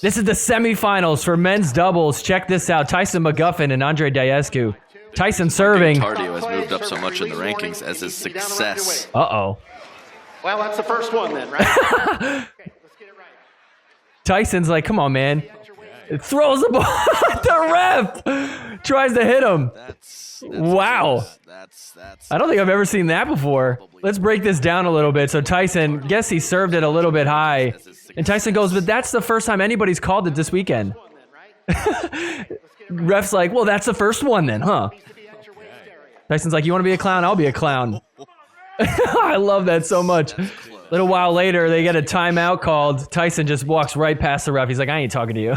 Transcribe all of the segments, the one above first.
This is the semifinals for men's doubles. Check this out. Tyson McGuffin and Andrei Daescu. Tyson serving. Tardio has moved up so much in the rankings as his success. Uh-oh. Well, that's the first one then, right? Okay, let's get it right. Tyson's like, come on, man. It throws the ball. The ref tries to hit him. Wow. I don't think I've ever seen that before. Let's break this down a little bit. So Tyson, guess he served it a little bit high. And Tyson goes, but that's the first time anybody's called it this weekend. Ref's like, well, that's the first one then, huh? Tyson's like, you want to be a clown? I'll be a clown. I love that so much. A little while later, they get a timeout called. Tyson just walks right past the ref. He's like, I ain't talking to you.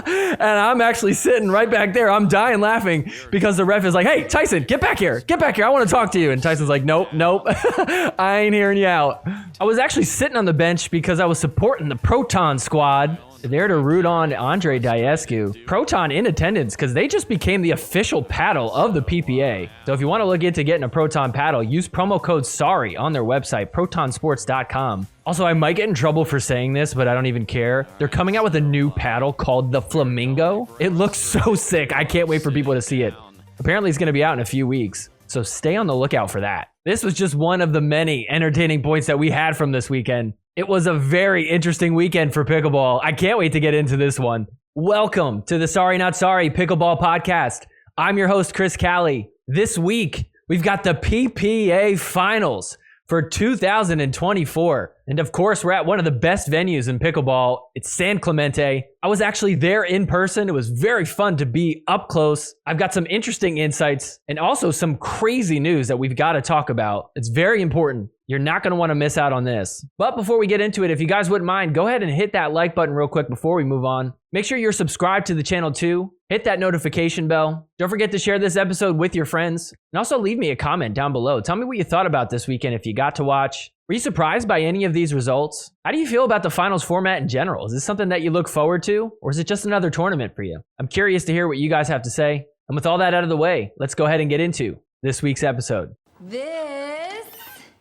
And I'm actually sitting right back there. I'm dying laughing because the ref is like, hey, Tyson, get back here. Get back here. I want to talk to you. And Tyson's like, nope. I ain't hearing you out. I was actually sitting on the bench because I was supporting the Proton squad. There to root on Andrei Daescu. Proton in attendance because they just became the official paddle of the PPA. So if you want to look into getting a Proton paddle, use promo code SORRY on their website, protonsports.com. Also, I might get in trouble for saying this, but I don't even care. They're coming out with a new paddle called the Flamingo. It looks so sick. I can't wait for people to see it. Apparently, it's going to be out in a few weeks. So stay on the lookout for that. This was just one of the many entertaining points that we had from this weekend. It was a very interesting weekend for pickleball. I can't wait to get into this one. Welcome to the Sorry Not Sorry Pickleball Podcast. I'm your host, Chris Cali. This week, we've got the PPA Finals for 2024. And of course, we're at one of the best venues in pickleball. It's San Clemente. I was actually there in person. It was very fun to be up close. I've got some interesting insights and also some crazy news that we've got to talk about. It's very important. You're not going to want to miss out on this. But before we get into it, if you guys wouldn't mind, go ahead and hit that like button real quick before we move on. Make sure you're subscribed to the channel too. Hit that notification bell. Don't forget to share this episode with your friends. And also leave me a comment down below. Tell me what you thought about this weekend if you got to watch. Were you surprised by any of these results? How do you feel about the finals format in general? Is this something that you look forward to? Or is it just another tournament for you? I'm curious to hear what you guys have to say. And with all that out of the way, let's go ahead and get into this week's episode. This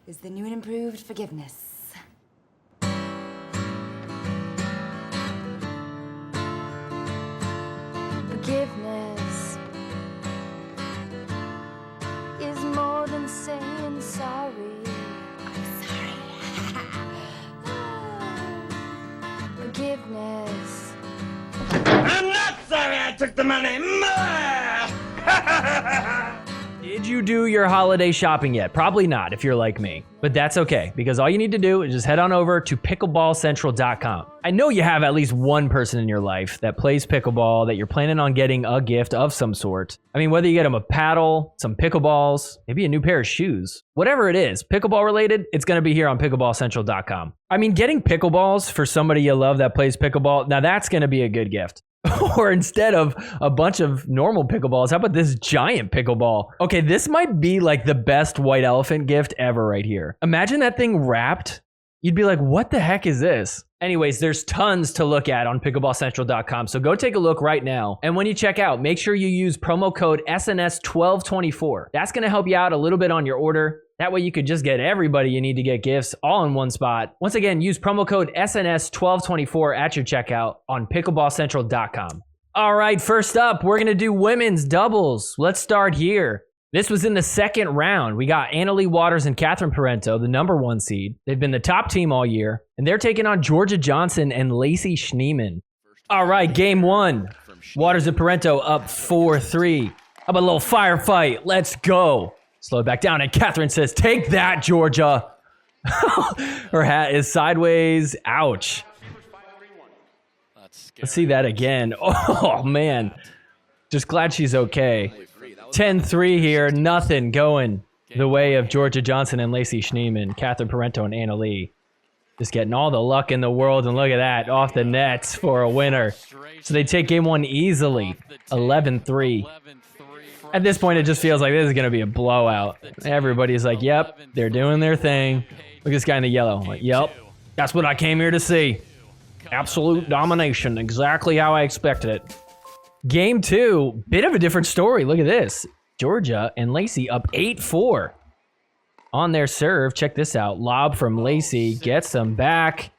is the new and improved forgiveness. Forgiveness is more than saying sorry. I'm sorry. Forgiveness. I'm not sorry I took the money. Did you do your holiday shopping yet? Probably not if you're like me, but that's okay because all you need to do is just head on over to pickleballcentral.com. I know you have at least one person in your life that plays pickleball that you're planning on getting a gift of some sort. I mean, whether you get them a paddle, some pickleballs, maybe a new pair of shoes, whatever it is, pickleball related, it's going to be here on pickleballcentral.com. I mean, getting pickleballs for somebody you love that plays pickleball, now that's going to be a good gift. Or instead of a bunch of normal pickleballs, how about this giant pickleball? Okay, this might be like the best white elephant gift ever right here. Imagine that thing wrapped. You'd be like, what the heck is this? Anyways, there's tons to look at on pickleballcentral.com. So go take a look right now. And when you check out, make sure you use promo code SNS1224. That's going to help you out a little bit on your order. That way you could just get everybody you need to get gifts all in one spot. Once again, use promo code SNS1224 at your checkout on pickleballcentral.com. All right, first up, we're going to do women's doubles. Let's start here. This was in the second round. We got Leigh Waters and Catherine Parenteau, the number one seed. They've been the top team all year, and they're taking on Jorja Johnson and Lacy Schneemann. All right, game one. Waters and Parenteau up 4-3. How about a little firefight? Let's go. Slow it back down, and Catherine says, take that, Jorja. Her hat is sideways. Ouch. Let's see that again. Oh, man. Just glad she's okay. 10-3 here. Nothing going the way of Jorja Johnson and Lacy Schneemann. Catherine Parenteau and Leigh. Just getting all the luck in the world, and look at that. Off the nets for a winner. So they take game one easily. 11-3. At this point, it just feels like this is going to be a blowout. Everybody's like, yep, they're doing their thing. Look at this guy in the yellow. Like, yep, that's what I came here to see. Absolute domination, exactly how I expected it. Game two, bit of a different story. Look at this. Jorja and Lacy up 8-4 on their serve. Check this out. Lob from Lacy, gets them back.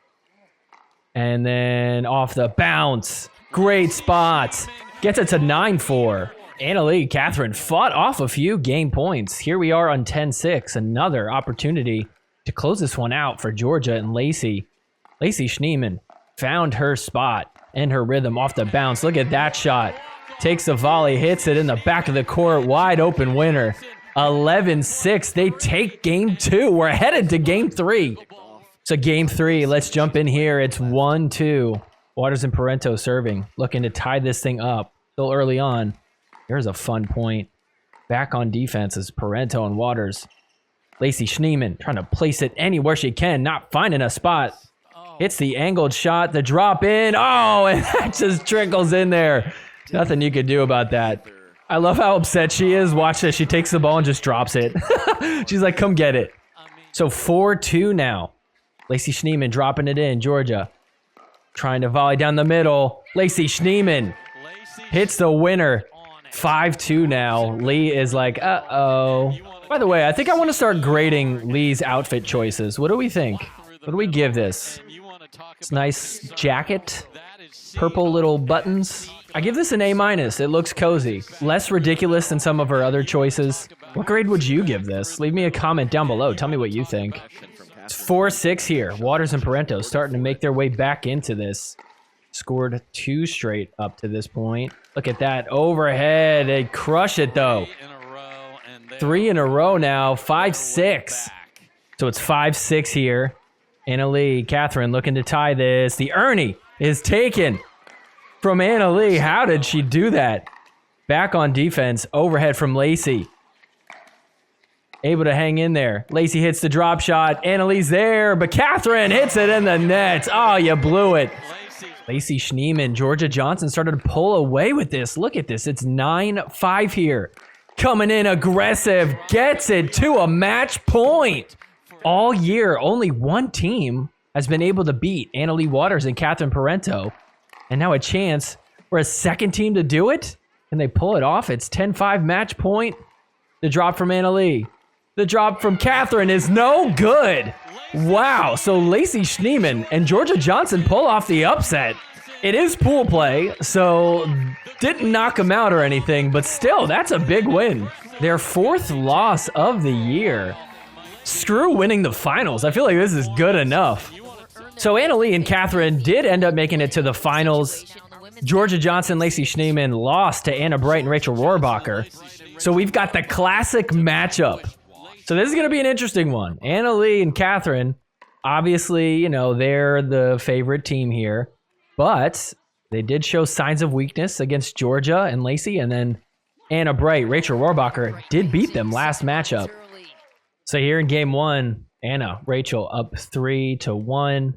And then off the bounce. Great spot. Gets it to 9-4. Leigh, Catherine fought off a few game points. Here we are on 10-6. Another opportunity to close this one out for Jorja and Lacy. Lacy Schneemann found her spot and her rhythm off the bounce. Look at that shot. Takes the volley, hits it in the back of the court. Wide open winner. 11-6. They take game 2. We're headed to game 3. So game 3, let's jump in here. It's 1-2. Waters and Parenteau serving. Looking to tie this thing up. Still early on. Here's a fun point. Back on defense is Parenteau and Waters. Lacy Schneemann trying to place it anywhere she can. Not finding a spot. Hits the angled shot. The drop in. Oh, and that just trickles in there. Nothing you could do about that. I love how upset she is. Watch this. She takes the ball and just drops it. She's like, come get it. So 4-2 now. Lacy Schneemann dropping it in. Jorja trying to volley down the middle. Lacy Schneemann hits the winner. 5-2 now. Leigh is like, uh-oh. By the way, I think I want to start grading Leigh's outfit choices. What do we think? What do we give this? It's nice jacket. Purple little buttons. I give this an A-. It looks cozy. Less ridiculous than some of her other choices. What grade would you give this? Leave me a comment down below. Tell me what you think. It's 4-6 here. Waters and Parenteau starting to make their way back into this. Scored 2 straight up to this point. Look at that overhead. They crush it though. 3 in a row now. 5-6. So it's 5-6 here. Leigh, Catherine looking to tie this. The Ernie is taken from Leigh. How did she do that? Back on defense. Overhead from Lacy. Able to hang in there. Lacy hits the drop shot. Leigh's there, but Catherine hits it in the net. Oh, you blew it. Lacy Schneemann, Jorja Johnson started to pull away with this. Look at this. It's 9-5 here. Coming in aggressive. Gets it to a match point. All year, only one team has been able to beat Leigh Waters and Catherine Parenteau. And now a chance for a second team to do it. And they pull it off. It's 10-5 match point. The drop from Leigh. The drop from Catherine is no good. Wow. So Lacy Schneemann and Jorja Johnson pull off the upset. It is pool play, so didn't knock them out or anything, but still, that's a big win. Their 4th loss of the year. Screw winning the finals. I feel like this is good enough. So Leigh and Catherine did end up making it to the finals. Jorja Johnson, Lacy Schneemann lost to Anna Bright and Rachel Rohrabacher. So we've got the classic matchup. So this is going to be an interesting one. Leigh and Catherine, obviously, you know, they're the favorite team here. But they did show signs of weakness against Jorja and Lacy. And then Anna Bright, Rachel Rohrabacher did beat them last matchup. So here in game 1, Anna, Rachel up 3-1.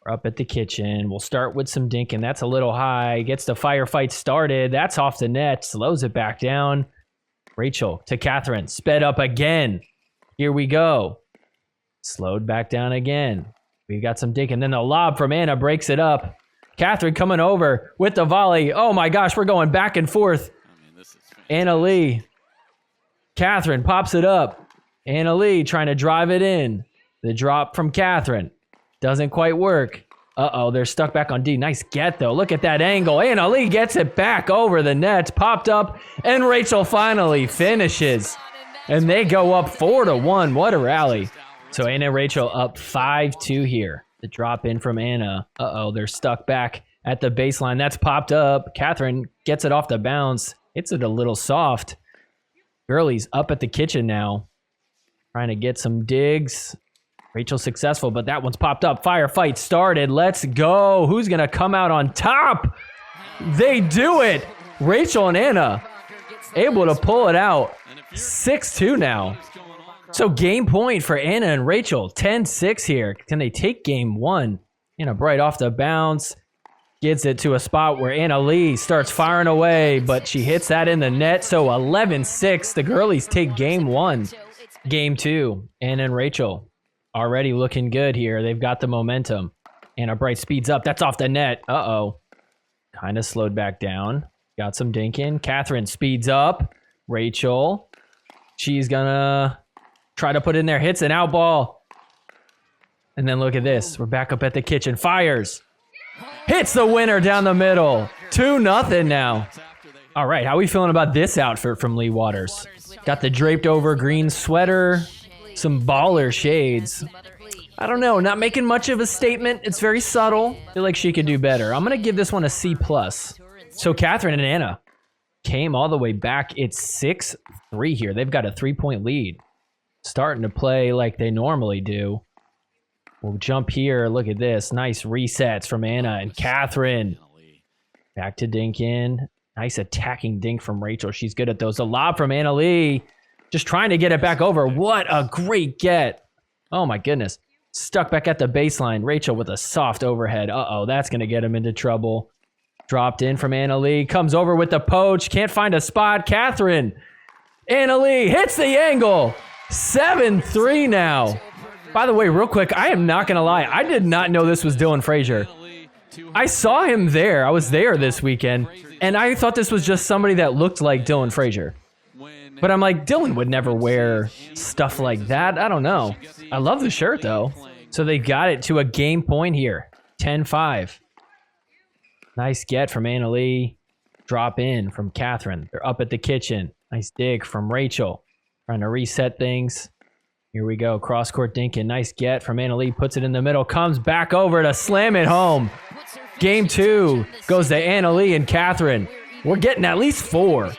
We're up at the kitchen. We'll start with some dinking. That's a little high. Gets the firefight started. That's off the net. Slows it back down. Rachel to Catherine. Sped up again. Here we go. Slowed back down again. We got some dinking. Then the lob from Anna breaks it up. Catherine coming over with the volley. Oh my gosh, we're going back and forth. Leigh. Catherine pops it up. Leigh trying to drive it in. The drop from Catherine. Doesn't quite work. Uh-oh, they're stuck back on D. Nice get, though. Look at that angle. Leigh gets it back over the net. Popped up, and Rachel finally finishes. And they go up 4-1. What a rally. So Anna and Rachel up 5-2 here. The drop in from Anna. Uh-oh, they're stuck back at the baseline. That's popped up. Catherine gets it off the bounce. Hits it a little soft. Girlies up at the kitchen now. Trying to get some digs. Rachel successful, but that one's popped up. Firefight started. Let's go. Who's going to come out on top? They do it. Rachel and Anna able to pull it out. 6-2 now. So game point for Anna and Rachel. 10-6 here. Can they take game 1? Anna Bright off the bounce. Gets it to a spot where Leigh starts firing away, but she hits that in the net. So 11-6. The girlies take game 1. Game 2. Anna and Rachel already looking good here. They've got the momentum. Anna Bright speeds up. That's off the net. Uh-oh. Kind of slowed back down. Got some dinking. Catherine speeds up. Rachel. She's gonna try to put in there. Hits an out ball. And then look at this. We're back up at the kitchen. Fires. Hits the winner down the middle. 2-0 now. All right, how are we feeling about this outfit from Leigh Waters? Got the draped over green sweater, some baller shades. I don't know, not making much of a statement. It's very subtle. I feel like she could do better. I'm gonna give this one a C+. So Catherine and Anna came all the way back. It's 6-3 here. They've got a 3-point lead. Starting to play like they normally do. We'll jump here. Look at this. Nice resets from Anna and Catherine. Back to dink in. Nice attacking dink from Rachel. She's good at those. A lob from Anna Leigh. Just trying to get it back over. What a great get. Oh my goodness. Stuck back at the baseline. Rachel with a soft overhead. Uh-oh, that's going to get him into trouble. Dropped in from Anna Leigh. Comes over with the poach. Can't find a spot. Catherine. Anna Leigh hits the angle. 7-3 now. By the way, real quick, I am not going to lie. I did not know this was Dylan Frazier. I saw him there. I was there this weekend, and I thought this was just somebody that looked like Dylan Frazier. But I'm like, Dylan would never wear stuff like that. I don't know. I love the shirt, though. So they got it to a game point here. 10-5. Nice get from Anna Leigh. Drop in from Catherine. They're up at the kitchen. Nice dig from Rachel. Trying to reset things. Here we go. Cross-court dinking. Nice get from Anna Leigh. Puts it in the middle. Comes back over to slam it home. Game 2 goes to Anna Leigh and Catherine. We're getting at least 4.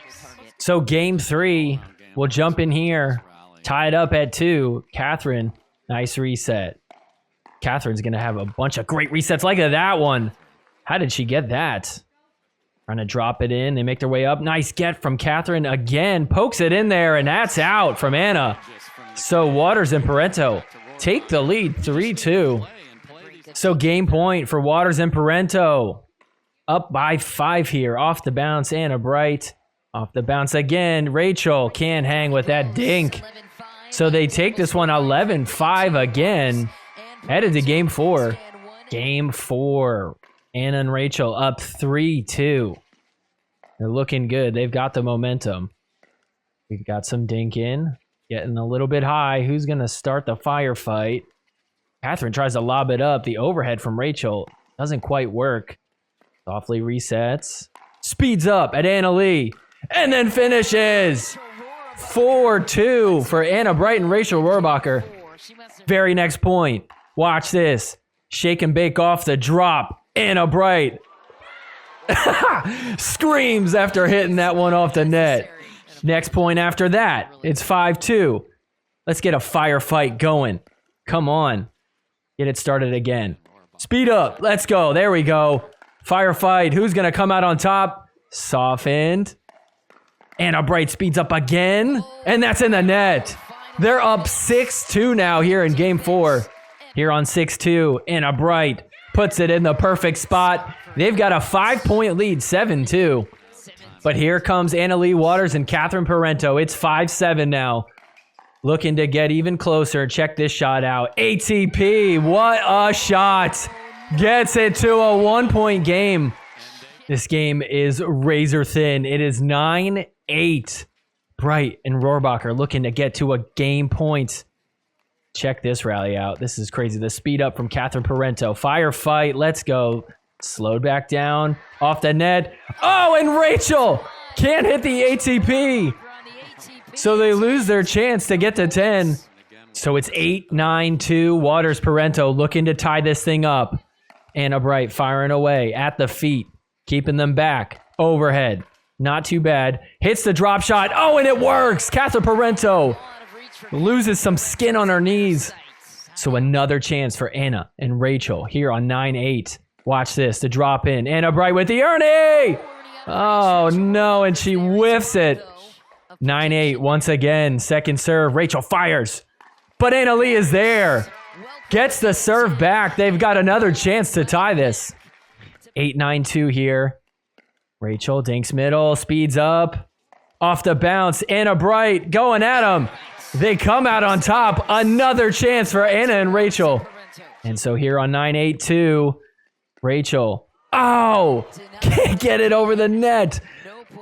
So game 3, we'll jump in here. Tied up at 2. Catherine, nice reset. Catherine's going to have a bunch of great resets like that one. How did she get that? Trying to drop it in. They make their way up. Nice get from Catherine again. Pokes it in there, and that's out from Anna. So Waters and Parenteau take the lead 3-2. So game point for Waters and Parenteau. Up by 5 here. Off the bounce, Anna Bright. Off the bounce again. Rachel can't hang with that dink. So they take this one 11-5 again. Headed to game 4. Game 4. Anna and Rachel up 3-2. They're looking good. They've got the momentum. We've got some dink in. Getting a little bit high. Who's going to start the firefight? Catherine tries to lob it up. The overhead from Rachel doesn't quite work. Softly resets. Speeds up at Anna Leigh. And then finishes. 4-2 for Anna Bright and Rachel Rohrabacher. Very next point. Watch this. Shake and bake off the drop. Anna Bright screams after hitting that one off the net. Next point after that, it's 5-2. Let's get a firefight going. Come on. Get it started again. Speed up. Let's go. There we go. Firefight. Who's going to come out on top? Softened. Anna Bright speeds up again. And that's in the net. They're up 6-2 now here in game 4. Here on 6-2, Anna Bright puts it in the perfect spot. They've got a 5-point lead, 7-2. But here comes Anna Leigh Waters and Catherine Parenteau. It's 5-7 now. Looking to get even closer. Check this shot out. ATP, what a shot. Gets it to a 1-point game. This game is razor thin. It is 9-8. Bright and Rohrabacher looking to get to a game point. Check this rally out. This is crazy. The speed up from Catherine Parenteau. Firefight. Let's go. Slowed back down. Off the net. Oh, and Rachel can't hit the ATP. So they lose their chance to get to 10. So it's 8-9-2. Waters Parenteau looking to tie this thing up. Anna Bright firing away at the feet. Keeping them back. Overhead. Not too bad. Hits the drop shot. Oh, and it works. Catherine Parenteau loses some skin on her knees. So another chance for Anna and Rachel here on 9-8. Watch this. The drop in. Anna Bright with the Ernie. Oh, no. And she whiffs it. 9-8 once again. Second serve. Rachel fires. But Anna Leigh is there. Gets the serve back. They've got another chance to tie this. 8-9-2 here. Rachel dinks middle. Speeds up. Off the bounce. Anna Bright going at them. They come out on top. Another chance for Anna and Rachel. And so here on 9-8-2, Rachel. Oh! Can't get it over the net.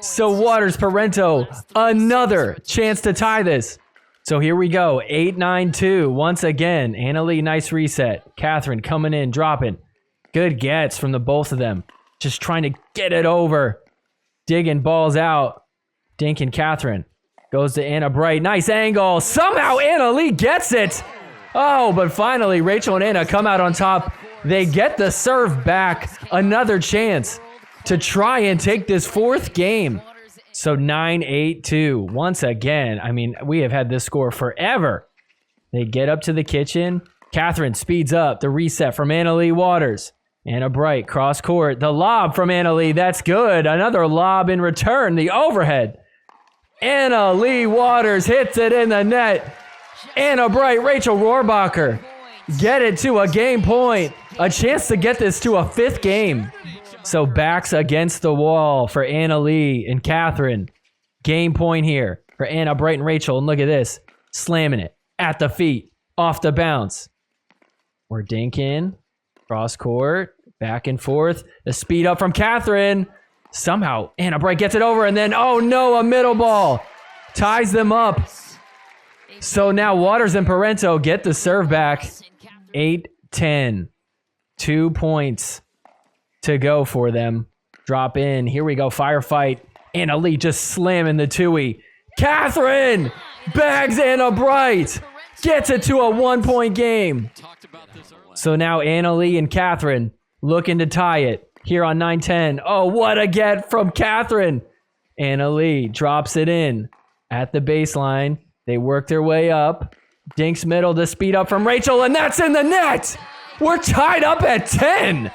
So Waters Parenteau. Another chance to tie this. So here we go. 8-9-2. Once again. Anna Leigh, nice reset. Catherine coming in, dropping. Good gets from the both of them. Just trying to get it over. Digging balls out. Dink and Catherine. Goes to Anna Bright. Nice angle. Somehow Anna Leigh gets it. Oh, but finally Rachel and Anna come out on top. They get the serve back. Another chance to try and take this fourth game. So 9-8-2. Once again, I mean, we have had this score forever. They get up to the kitchen. Catherine speeds up. The reset from Anna Leigh Waters. Anna Bright, cross court. The lob from Anna Leigh. That's good. Another lob in return. The overhead. Anna Leigh Waters hits it in the net. Anna Bright, Rachel Rohrabacher get it to a game point. A chance to get this to a fifth game. So backs against the wall for Anna Leigh and Catherine. Game point here for Anna Bright and Rachel. And look at this. Slamming it at the feet. Off the bounce. We're dinking. Cross court. Back and forth. The speed up from Catherine. Somehow Anna Bright gets it over. And then, oh no, a middle ball. Ties them up. So now Waters and Parenteau get the serve back. 8-10. 2 points to go for them. Drop in. Here we go. Firefight. Anna Leigh just slamming the two-y. Catherine bags Anna Bright. Gets it to a 1-point game. So now Anna Leigh and Catherine looking to tie it here on 9-10. Oh, what a get from Catherine. Anna Leigh drops it in at the baseline. They work their way up. Dinks middle to speed up from Rachel, and that's in the net. We're tied up at 10.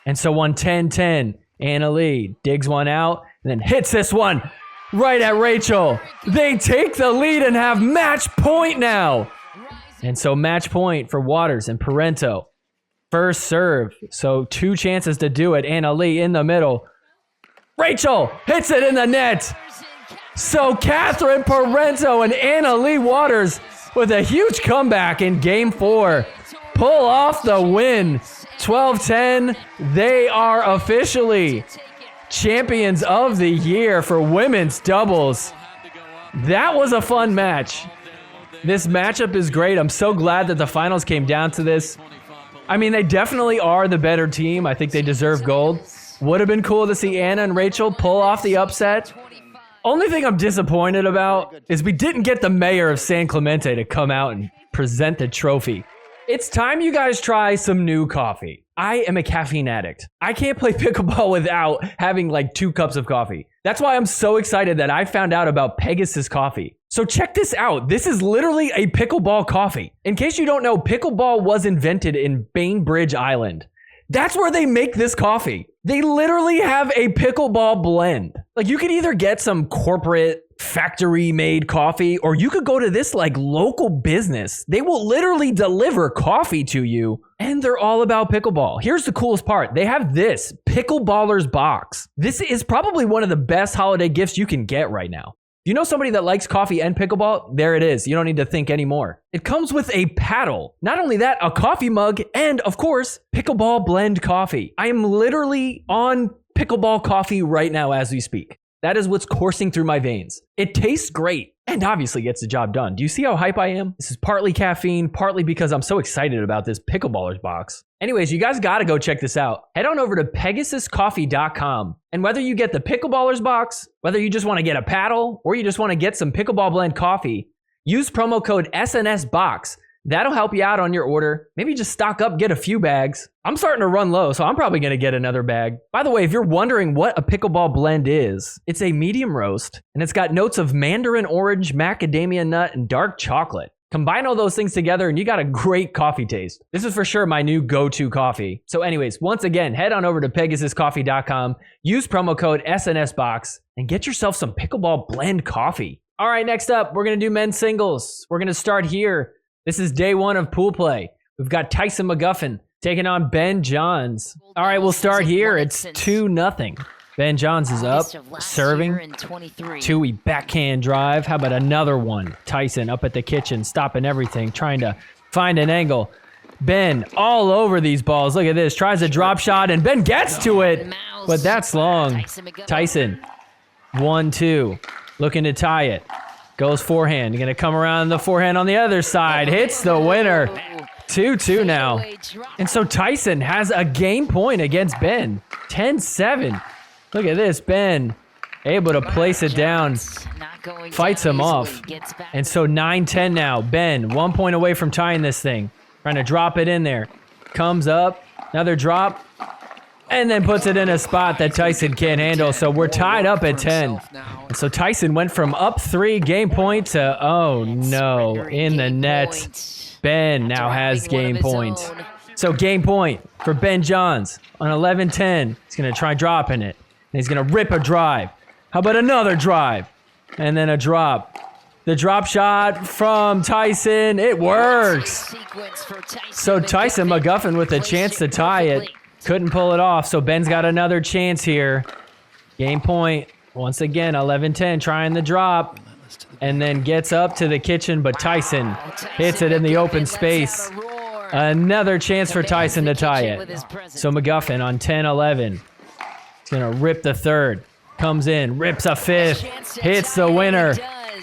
And so on 10-10, Anna Leigh digs one out and then hits this one right at Rachel. They take the lead and have match point now. And so match point for Waters and Parenteau. First serve. So 2 chances to do it. Anna Leigh in the middle. Rachel hits it in the net. So Catherine Parenteau and Anna Leigh Waters with a huge comeback in game 4. Pull off the win. 12-10. They are officially champions of the year for women's doubles. That was a fun match. This matchup is great. I'm so glad that the finals came down to this. I mean, they definitely are the better team. I think they deserve gold. Would have been cool to see Anna and Rachel pull off the upset. Only thing I'm disappointed about is we didn't get the mayor of San Clemente to come out and present the trophy. It's time you guys try some new coffee. I am a caffeine addict. I can't play pickleball without having like 2 cups of coffee. That's why I'm so excited that I found out about Pegasus Coffee. So check this out. This is literally a pickleball coffee. In case you don't know, pickleball was invented in Bainbridge Island. That's where they make this coffee. They literally have a pickleball blend. Like, you could either get some corporate factory made coffee, or you could go to this like local business. They will literally deliver coffee to you, and they're all about pickleball. Here's the coolest part. They have this Pickleballers box. This is probably one of the best holiday gifts you can get right now. You know somebody that likes coffee and pickleball? There it is. You don't need to think anymore. It comes with a paddle. Not only that, a coffee mug, and of course, pickleball blend coffee. I am literally on pickleball coffee right now as we speak. That is what's coursing through my veins. It tastes great and obviously gets the job done. Do you see how hype I am? This is partly caffeine, partly because I'm so excited about this Pickleballers box. Anyways, you guys gotta go check this out. Head on over to PegasusCoffee.com. And whether you get the Pickleballers box, whether you just wanna get a paddle, or you just wanna get some pickleball blend coffee, use promo code SNSBOX. That'll help you out on your order. Maybe just stock up, get a few bags. I'm starting to run low, so I'm probably gonna get another bag. By the way, if you're wondering what a pickleball blend is, it's a medium roast, and it's got notes of mandarin orange, macadamia nut, and dark chocolate. Combine all those things together and you got a great coffee taste. This is for sure my new go-to coffee. So anyways, once again, head on over to PegasusCoffee.com, use promo code SNSBOX, and get yourself some pickleball blend coffee. All right, next up, we're gonna do men's singles. We're gonna start here. This is day 1 of pool play. We've got Tyson McGuffin taking on Ben Johns. All right, we'll start here. It's 2-0. Ben Johns is up, serving. 2-y backhand drive. How about another one? Tyson up at the kitchen, stopping everything, trying to find an angle. Ben all over these balls. Look at this. Tries a drop shot, and Ben gets to it, but that's long. Tyson, 1-2, looking to tie it. Goes forehand. You're going to come around the forehand on the other side. Hits the winner. 2-2 now. And so Tyson has a game point against Ben. 10-7. Look at this. Ben able to place it down. Fights him off. And so 9-10 now. Ben 1 point away from tying this thing. Trying to drop it in there. Comes up. Another drop. And then puts it in a spot that Tyson can't handle. So we're tied up at 10. And so Tyson went from up 3 game point to, oh no, in the net. Ben now has game point. So game point for Ben Johns on 11-10. He's going to try dropping it. And he's going to rip a drive. How about another drive? And then a drop. The drop shot from Tyson. It works. So Tyson McGuffin with a chance to tie it. Couldn't pull it off. So Ben's got another chance here. Game point. Once again, 11-10 trying the drop. And then gets up to the kitchen, but Tyson hits it in the open space. Another chance for Tyson to tie it. So McGuffin on 10-11. He's going to rip the third. Comes in, rips a fifth, hits the winner.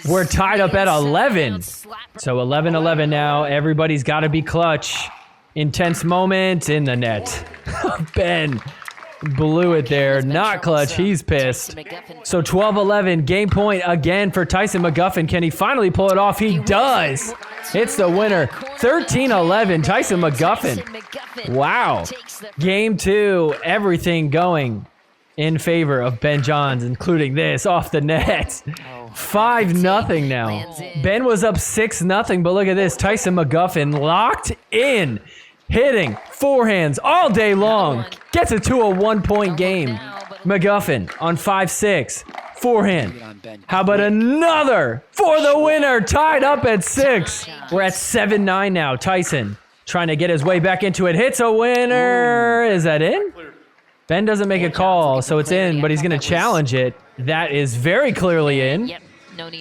We're tied up at 11. So 11-11 now. Everybody's got to be clutch. Intense moment in the net. Ben blew it there. Not clutch. He's pissed. So 12-11. Game point again for Tyson McGuffin. Can he finally pull it off? He does. It's the winner. 13-11. Tyson McGuffin. Wow. Game 2. Everything going in favor of Ben Johns, including this off the net. 5-0 now. Ben was up 6-0, but look at this. Tyson McGuffin locked in, hitting forehands all day long. Gets it to a 1-point game. McGuffin on 5-6. Forehand. How about another for the winner? Tied up at 6. We're at 7-9 now. Tyson trying to get his way back into it. Hits a winner. Is that in? Ben doesn't make a call, so it's in, but he's going to challenge it. That is very clearly in.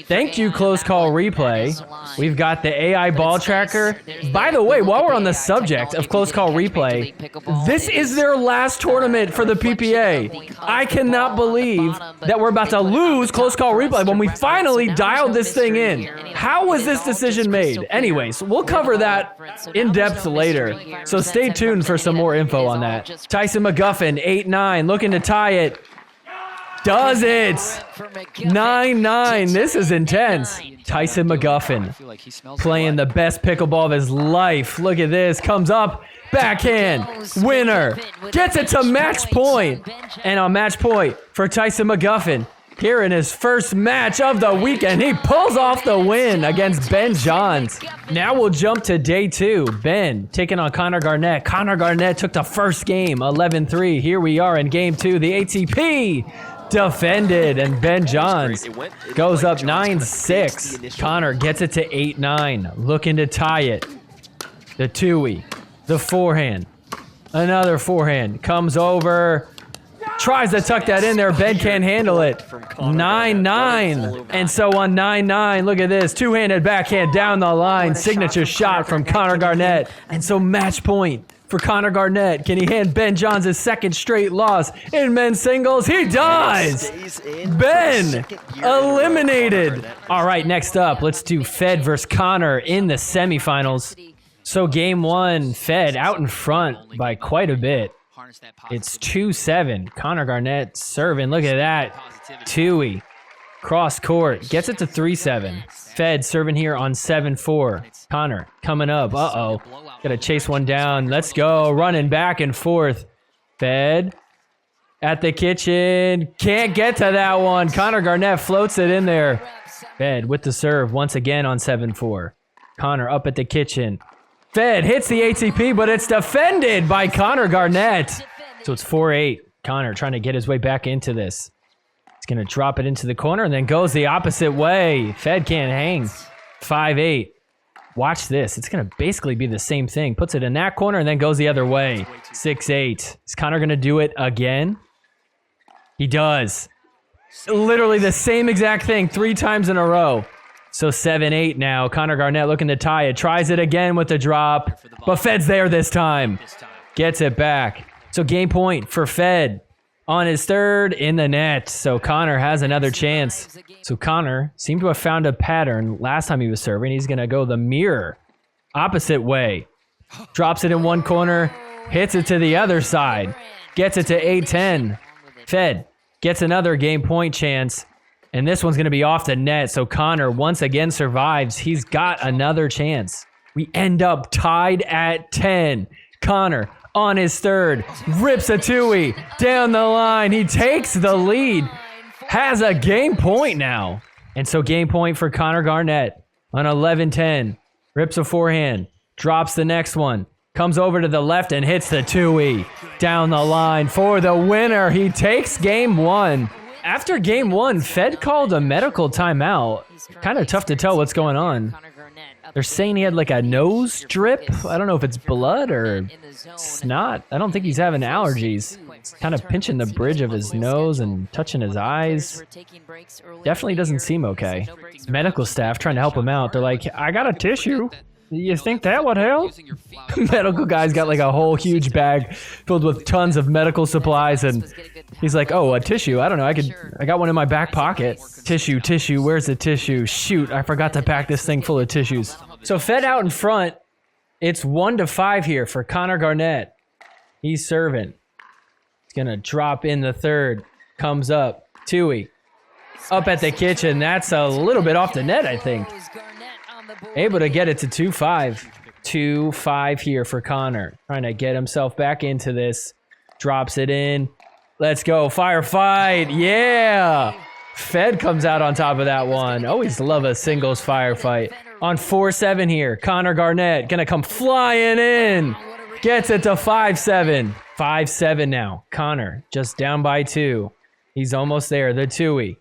Thank you, Close Call Replay. We've got the AI ball tracker. By the way, while we're on the subject of Close Call Replay, this is their last tournament for the PPA. I cannot believe that we're about to lose Close Call Replay when we finally dialed this thing in. How was this decision made? Anyways, we'll cover that in depth later. So stay tuned for some more info on that. Tyson McGuffin, 8-9, looking to tie it. Does it? 9-9. This is intense. Tyson McGuffin playing the best pickleball of his life. Look at this. Comes up. Backhand. Winner. Gets it to match point. And on match point for Tyson McGuffin. Here in his first match of the weekend, he pulls off the win against Ben Johns. Now we'll jump to day 2. Ben taking on Connor Garnett. Connor Garnett took the first game, 11-3. Here we are in game 2. The ATP defended, and Ben Johns goes up 9-6. Connor gets it to 8-9. Looking to tie it. The two-y. The forehand. Another forehand. Comes over. Tries to tuck that in there. Ben can't handle it. 9-9. And so on 9-9, look at this. Two-handed backhand down the line. Signature shot from Connor Garnett. And so match point for Connor Garnett. Can he hand Ben Johns his second straight loss in men's singles? He does! Ben eliminated. All right, next up, let's do Fed versus Connor in the semifinals. So game 1, Fed out in front by quite a bit. It's 2-7. Connor Garnett serving. Look at that. Tui. Cross court. Gets it to 3-7. Fed serving here on 7-4. Connor coming up. Uh-oh. Gotta chase one down. Let's go. Running back and forth. Fed at the kitchen. Can't get to that one. Connor Garnett floats it in there. Fed with the serve once again on 7-4. Connor up at the kitchen. Fed hits the ATP, but it's defended by Connor Garnett. So it's 4-8. Connor trying to get his way back into this. He's going to drop it into the corner and then goes the opposite way. Fed can't hang. 5-8. Watch this. It's going to basically be the same thing. Puts it in that corner and then goes the other way. 6-8. Is Connor going to do it again? He does. Literally the same exact thing 3 times in a row. So 7-8 now. Connor Garnett looking to tie it. Tries it again with the drop. But Fed's there this time. Gets it back. So game point for Fed on his third in the net. So Connor has another chance. So Connor seemed to have found a pattern last time he was serving. He's going to go the mirror opposite way. Drops it in one corner. Hits it to the other side. Gets it to 8-10. Fed gets another game point chance. And this one's going to be off the net. So Connor once again survives. He's got another chance. We end up tied at 10. Connor on his third. Rips a two-way down the line. He takes the lead. Has a game point now. And so game point for Connor Garnett on 11-10. Rips a forehand. Drops the next one. Comes over to the left and hits the two-way down the line for the winner. He takes game one. After game one, Fed called a medical timeout. Kind of tough to tell what's going on. They're saying he had like a nose drip. I don't know if it's blood or snot. I don't think he's having allergies. He's kind of pinching the bridge of his nose and touching his eyes. Definitely doesn't seem okay. Medical staff trying to help him out. They're like, I got a tissue. You think that would help? Medical guy's got like a whole huge bag filled with tons of medical supplies, and he's like, oh, a tissue. I don't know. I got one in my back pocket. Tissue. Where's the tissue? Shoot, I forgot to pack this thing full of tissues. So Fed out in front. It's 1-5 here for Connor Garnett. He's serving. He's gonna drop in the third. Comes up. Tui. Up at the kitchen. That's a little bit off the net, I think. Able to get it to 2-5. 2-5 here for Connor. Trying to get himself back into this. Drops it in. Let's go. Firefight. Yeah. Fed comes out on top of that one. Always love a singles firefight. On 4-7 here. Connor Garnett gonna come flying in. Gets it to 5-7. 5-7 now. Connor just down by 2. He's almost there. The two-way.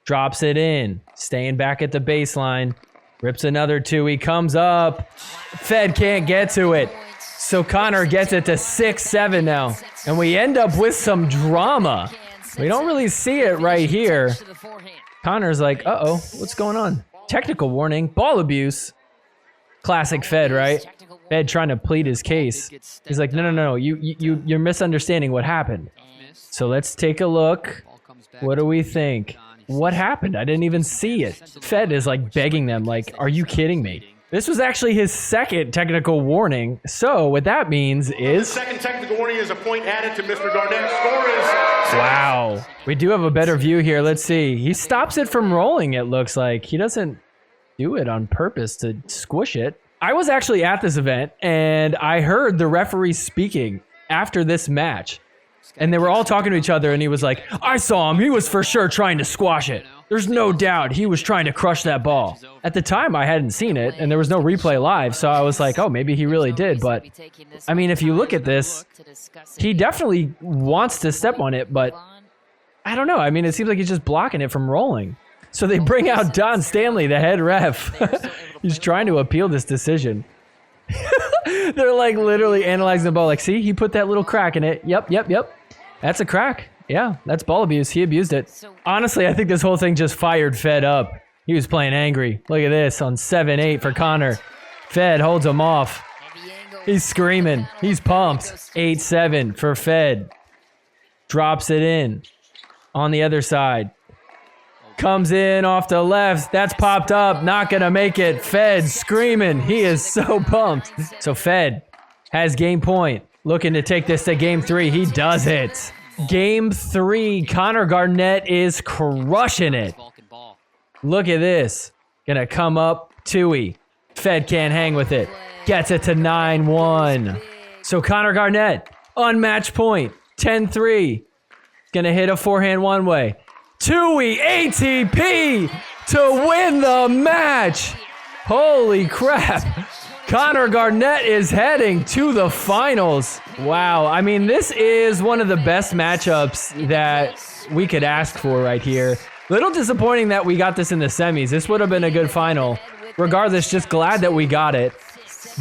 Drops it in. Staying back at the baseline. Rips another two. He comes up. Fed can't get to it. So Connor gets it to 6-7 now. And we end up with some drama. We don't really see it right here. Connor's like, uh-oh, what's going on? Technical warning, ball abuse. Classic Fed, right? Fed trying to plead his case. He's like, no, you're misunderstanding what happened. So let's take a look. What do we think? What happened? I didn't even see it. Fed is like begging them, like, are you kidding me? This was actually his second technical warning. So what that means is... The second technical warning is a point added to Mr. Garnett's score is... Wow. We do have a better view here. Let's see. He stops it from rolling, it looks like. He doesn't do it on purpose to squish it. I was actually at this event, and I heard the referee speaking after this match. And they were all talking to each other, and he was like, I saw him. He was for sure trying to squash it. There's no doubt he was trying to crush that ball. At the time, I hadn't seen it, and there was no replay live, so I was like, oh, maybe he really did. But, I mean, if you look at this, he definitely wants to step on it, but I don't know. I mean, it seems like he's just blocking it from rolling. So they bring out Don Stanley, the head ref. He's trying to appeal this decision. They're like literally analyzing the ball. Like, see, he put that little crack in it. Yep. That's a crack. Yeah, that's ball abuse. He abused it. Honestly, I think this whole thing just fired Fed up. He was playing angry. Look at this on 7-8 for Connor. Fed holds him off. He's screaming. He's pumped. 8-7 for Fed. Drops it in on the other side. Comes in off the left. That's popped up. Not going to make it. Fed screaming. He is so pumped. So Fed has game point. Looking to take this to game 3. He does it. Game 3. Connor Garnett is crushing it. Look at this. Gonna come up. Tui. Fed can't hang with it. Gets it to 9-1. So Connor Garnett on match point. 10-3. Gonna hit a forehand one way. Tui ATP to win the match. Holy crap. Connor Garnett is heading to the finals. Wow. I mean, this is one of the best matchups that we could ask for right here. Little disappointing that we got this in the semis. This would have been a good final. Regardless, just glad that we got it.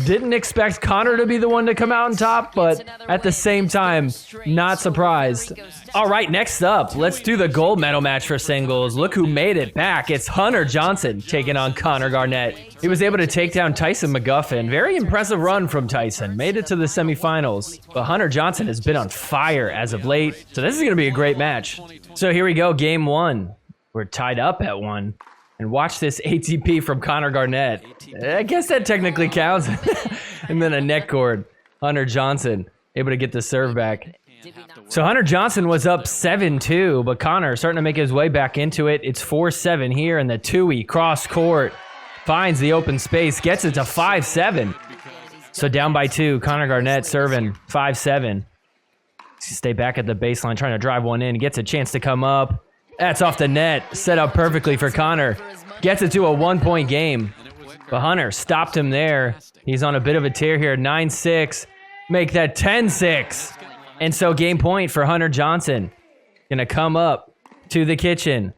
Didn't expect Connor to be the one to come out on top, but at the same time, not surprised. All right, next up, let's do the gold medal match for singles. Look who made it back. It's Hunter Johnson taking on Connor Garnett. He was able to take down Tyson McGuffin. Very impressive run from Tyson. Made it to the semifinals. But Hunter Johnson has been on fire as of late, so this is going to be a great match. So here we go, game 1. We're tied up at 1. And watch this ATP from Connor Garnett. I guess that technically counts. And then a neck cord. Hunter Johnson able to get the serve back. So Hunter Johnson was up 7-2, but Connor starting to make his way back into it. It's 4-7 here, and the 2-y cross court finds the open space, gets it to 5-7. So down by 2, Connor Garnett serving 5-7. Stay back at the baseline, trying to drive one in. Gets a chance to come up. That's off the net. Set up perfectly for Connor. Gets it to a 1-point game. But Hunter stopped him there. He's on a bit of a tear here. 9-6. Make that 10-6. And so game point for Hunter Johnson. Gonna come up to the kitchen.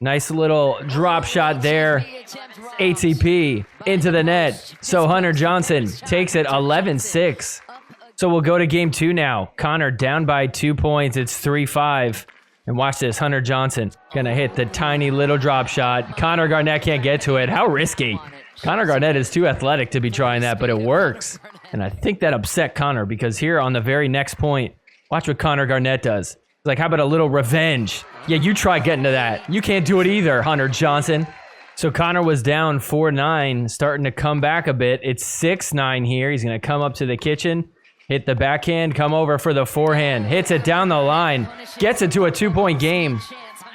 Nice little drop shot there. ATP into the net. So Hunter Johnson takes it 11-6. So we'll go to game 2 now. Connor down by 2 points. It's 3-5. And watch this. Hunter Johnson gonna hit the tiny little drop shot. Connor Garnett can't get to it. How risky. Connor Garnett is too athletic to be trying that, but it works. And I think that upset Connor because here on the very next point, watch what Connor Garnett does. It's like, how about a little revenge? Yeah, you try getting to that. You can't do it either, Hunter Johnson. So Connor was down 4-9, starting to come back a bit. It's 6-9 here. He's going to come up to the kitchen, hit the backhand, come over for the forehand, hits it down the line, gets it to a 2-point game.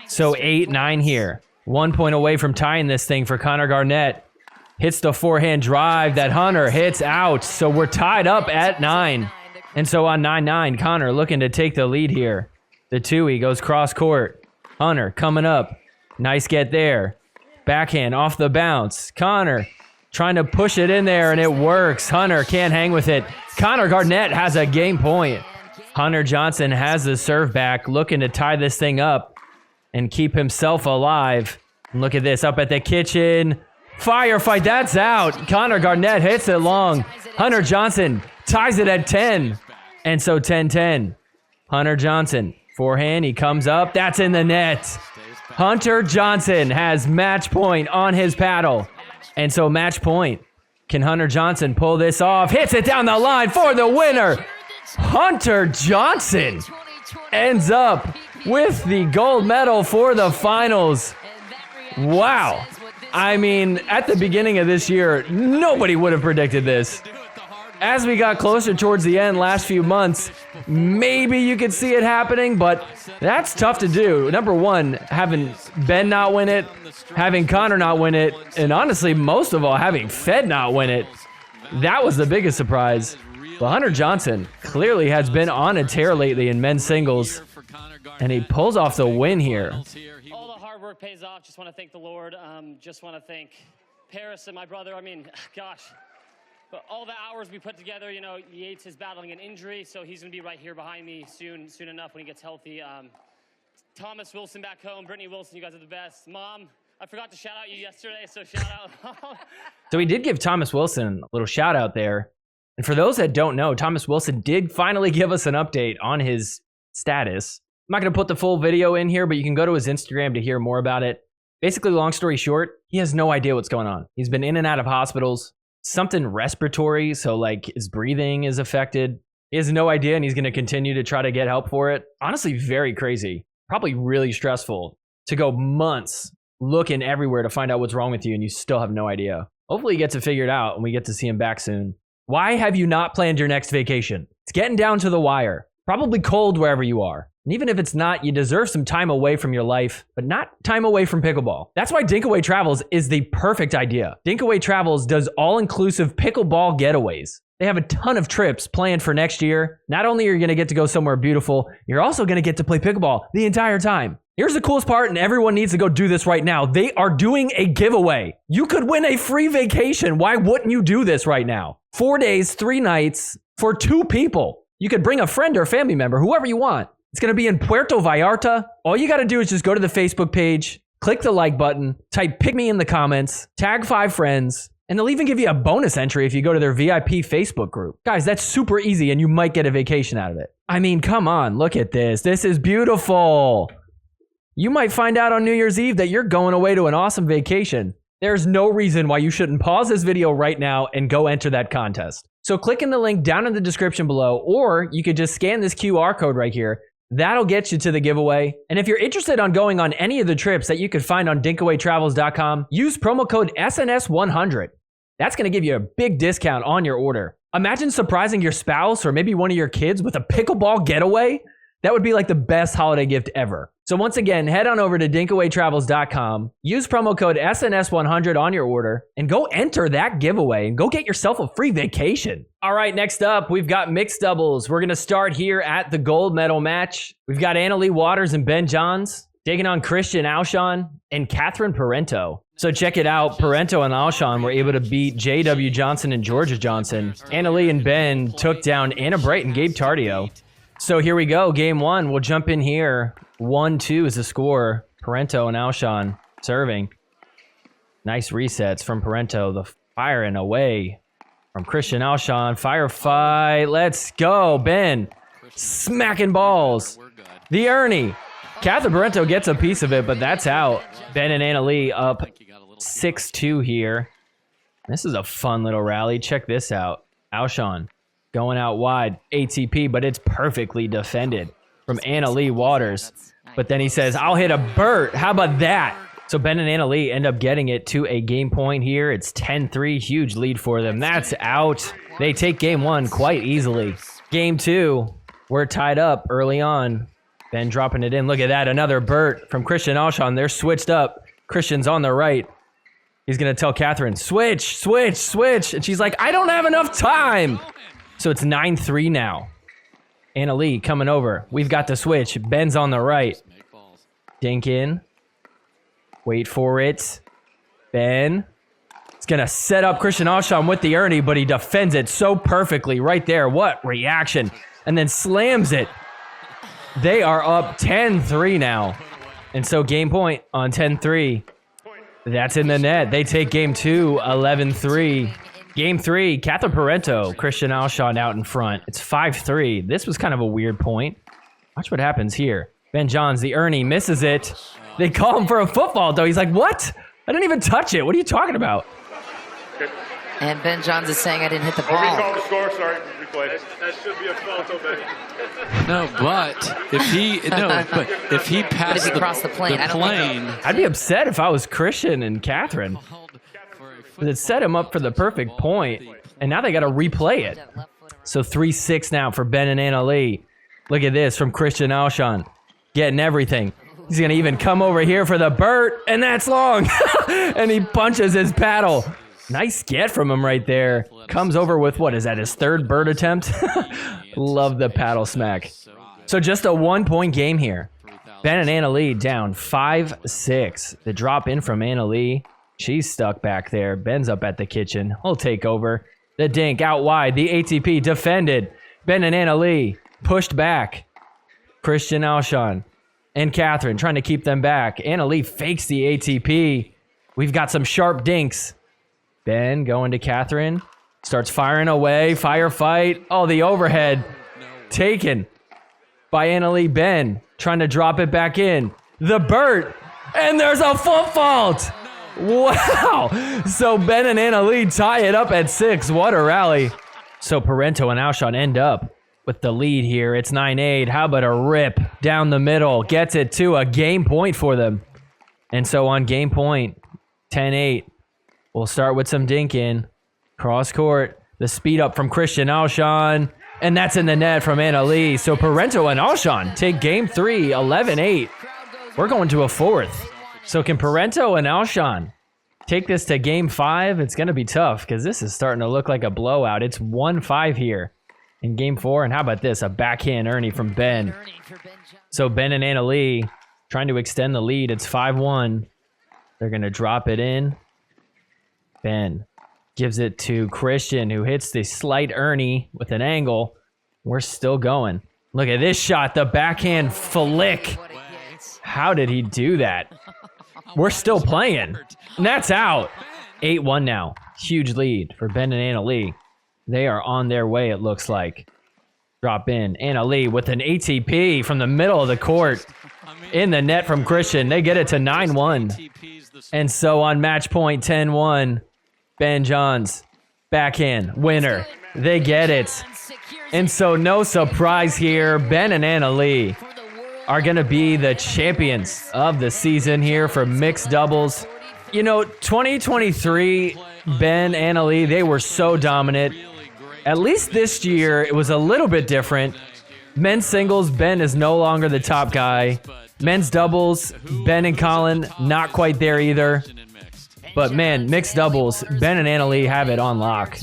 So 8-9 here. 1 point away from tying this thing for Connor Garnett. Hits the forehand drive that Hunter hits out. So we're tied up at 9. And so on 9-9, Connor looking to take the lead here. The 2-y goes cross court. Hunter coming up. Nice get there. Backhand off the bounce. Connor trying to push it in there, and it works. Hunter can't hang with it. Connor Garnett has a game point. Hunter Johnson has the serve back, looking to tie this thing up and keep himself alive. And look at this, up at the kitchen. Firefight, that's out. Connor Garnett hits it long. Hunter Johnson ties it at 10. And so 10-10. Hunter Johnson, forehand, he comes up. That's in the net. Hunter Johnson has match point on his paddle. And so match point. Can Hunter Johnson pull this off? Hits it down the line for the winner. Hunter Johnson ends up with the gold medal for the finals. Wow. I mean, at the beginning of this year, nobody would have predicted this. As we got closer towards the end last few months, maybe you could see it happening, but that's tough to do. Number one, having Ben not win it, having Connor not win it, and honestly, most of all, having Fed not win it. That was the biggest surprise. But Hunter Johnson clearly has been on a tear lately in men's singles, and he pulls off the win here. All the hard work pays off. Just want to thank the Lord. Just want to thank Paris and my brother. I mean, gosh. But all the hours we put together, you know, Yates is battling an injury, so he's going to be right here behind me soon enough when he gets healthy. Thomas Wilson back home, Brittany Wilson, you guys are the best. Mom, I forgot to shout out you yesterday, so shout out. So we did give Thomas Wilson a little shout out there. And for those that don't know, Thomas Wilson did finally give us an update on his status. I'm not going to put the full video in here, but you can go to his Instagram to hear more about it. Basically, long story short, he has no idea what's going on. He's been in and out of hospitals. Something respiratory, so like his breathing is affected. He has no idea, and he's going to continue to try to get help for it. Honestly, very crazy. Probably really stressful to go months looking everywhere to find out what's wrong with you, and you still have no idea. Hopefully he gets it figured out, and we get to see him back soon. Why have you not planned your next vacation? It's getting down to the wire. Probably cold wherever you are. And even if it's not, you deserve some time away from your life, but not time away from pickleball. That's why Dinkaway Travels is the perfect idea. Dinkaway Travels does all-inclusive pickleball getaways. They have a ton of trips planned for next year. Not only are you going to get to go somewhere beautiful, you're also going to get to play pickleball the entire time. Here's the coolest part, and everyone needs to go do this right now. They are doing a giveaway. You could win a free vacation. Why wouldn't you do this right now? 4 days, 3 nights for 2 people. You could bring a friend or a family member, whoever you want. It's going to be in Puerto Vallarta. All you got to do is just go to the Facebook page, click the like button, type pick me in the comments, tag 5 friends, and they'll even give you a bonus entry if you go to their VIP Facebook group. Guys, that's super easy, and you might get a vacation out of it. I mean, come on, look at this. This is beautiful. You might find out on New Year's Eve that you're going away to an awesome vacation. There's no reason why you shouldn't pause this video right now and go enter that contest. So click in the link down in the description below, or you could just scan this QR code right here. That'll get you to the giveaway. And if you're interested on going on any of the trips that you could find on dinkawaytravels.com, use promo code SNS100. That's going to give you a big discount on your order. Imagine surprising your spouse or maybe one of your kids with a pickleball getaway. That would be like the best holiday gift ever. So once again, head on over to dinkawaytravels.com, use promo code SNS100 on your order, and go enter that giveaway and go get yourself a free vacation. All right, next up, we've got mixed doubles. We're going to start here at the gold medal match. We've got Leigh Waters and Ben Johns taking on Christian Alshon and Catherine Parenteau. So check it out. Parenteau and Alshon were able to beat J.W. Johnson and Jorja Johnson. Leigh and Ben took down Anna Bright and Gabe Tardio. So here we go. Game 1. We'll jump in here. 1-2 is the score. Parenteau and Alshon serving. Nice resets from Parenteau. The firing away from Christian Alshon. Firefight. Let's go. Ben smacking balls. The Ernie. Catherine Parenteau gets a piece of it, but that's out. Ben and Leigh up 6-2 here. This is a fun little rally. Check this out. Alshon going out wide. ATP, but it's perfectly defended from Leigh Waters. But then he says, I'll hit a Burt. How about that? So Ben and Leigh end up getting it to a game point here. It's 10-3. Huge lead for them. That's out. They take game 1 quite easily. Game 2, we're tied up early on. Ben dropping it in. Look at that. Another Burt from Christian Alshon. They're switched up. Christian's on the right. He's going to tell Catherine, switch, switch, switch. And she's like, I don't have enough time. So it's 9-3 now. Leigh coming over. We've got the switch. Ben's on the right. Dink in. Wait for it. Ben. It's going to set up Christian Alshon with the Ernie, but he defends it so perfectly right there. What reaction. And then slams it. They are up 10-3 now. And so game point on 10-3. That's in the net. They take game 2, 11-3. Game 3, Catherine Parenteau, Christian Alshon out in front. It's 5-3. This was kind of a weird point. Watch what happens here. Ben Johns, the Ernie, misses it. They call him for a football, though. He's like, what? I didn't even touch it. What are you talking about? And Ben Johns is saying I didn't hit the ball. Recall the score. Sorry, replay. That should be a foul, Ben. No, but if he passed crossed the plane, I'd be upset if I was Christian and Catherine. But it set him up for the perfect point, and now they got to replay it. So 3-6 now for Ben and Leigh. Look at this from Christian Alshon, getting everything. He's going to even come over here for the Burt, and that's long. And he punches his paddle. Nice get from him right there. Comes over with, what is that, his third Burt attempt? Love the paddle smack. So just a 1-point game here. Ben and Leigh down 5-6. The drop in from Leigh. She's stuck back there. Ben's up at the kitchen. He'll take over. The dink out wide. The ATP defended. Ben and Leigh pushed back. Christian Alshon and Catherine trying to keep them back. Leigh fakes the ATP. We've got some sharp dinks. Ben going to Catherine. Starts firing away. Firefight. Oh, the overhead. Taken by Leigh. Ben trying to drop it back in. The Burt. And there's a foot fault. Wow. So Ben and Leigh tie it up at 6. What a rally. So Parenteau and Alshon end up with the lead here. It's 9-8. How about a rip down the middle? Gets it to a game point for them. And so on game point, 10-8. We'll start with some dink in. Cross court. The speed up from Christian Alshon. And that's in the net from Leigh. So Parenteau and Alshon take game 3, 11-8. We're going to a 4th. So can Parenteau and Alshon take this to game 5? It's going to be tough because this is starting to look like a blowout. It's 1-5 here in game 4. And how about this? A backhand Ernie from Ben. So Ben and Leigh trying to extend the lead. It's 5-1. They're going to drop it in. Ben gives it to Christian, who hits the slight Ernie with an angle. We're still going. Look at this shot. The backhand flick. How did he do that? We're still playing. And that's out. 8-1 now. Huge lead for Ben and Leigh. They are on their way, it looks like. Drop in. Leigh with an ATP from the middle of the court. In the net from Christian. They get it to 9-1. And so on match point 10-1, Ben Johns, backhand, winner. They get it. And so no surprise here. Ben and Leigh are going to be the champions of the season here for mixed doubles. You know, 2023, Ben and Leigh, they were so dominant. At least this year, it was a little bit different. Men's singles, Ben is no longer the top guy. Men's doubles, Ben and Collin, not quite there either. But man, mixed doubles, Ben and Annalie have it on lock.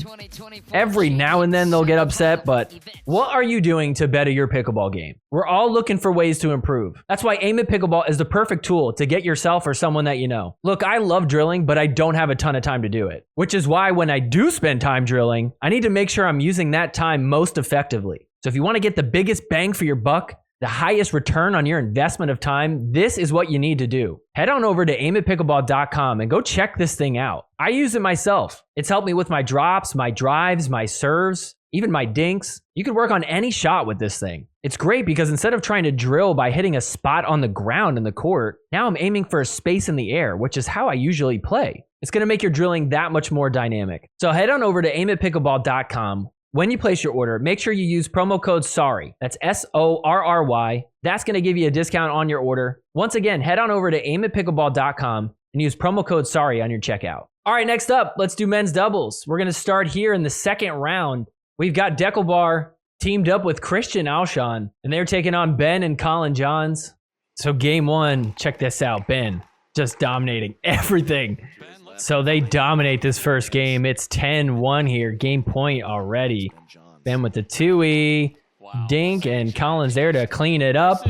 Every now and then they'll get upset, but what are you doing to better your pickleball game? We're all looking for ways to improve. That's why Aim at Pickleball is the perfect tool to get yourself or someone that you know. Look, I love drilling, but I don't have a ton of time to do it. Which is why when I do spend time drilling, I need to make sure I'm using that time most effectively. So if you want to get the biggest bang for your buck, the highest return on your investment of time, this is what you need to do. Head on over to aimatpickleball.com and go check this thing out. I use it myself. It's helped me with my drops, my drives, my serves, even my dinks. You can work on any shot with this thing. It's great because instead of trying to drill by hitting a spot on the ground in the court, now I'm aiming for a space in the air, which is how I usually play. It's going to make your drilling that much more dynamic. So head on over to aimatpickleball.com. When you place your order, make sure you use promo code SORRY. That's SORRY. That's going to give you a discount on your order. Once again, head on over to aimatpickleball.com and use promo code SORRY on your checkout. All right, next up, let's do men's doubles. We're going to start here in the second round. We've got Deckelbar teamed up with Christian Alshon, and they're taking on Ben and Collin Johns. So game one, check this out. Ben just dominating everything. So they dominate this first game. It's 10-1 here. Game point already. Ben with the 2E. Dink and Collin's there to clean it up.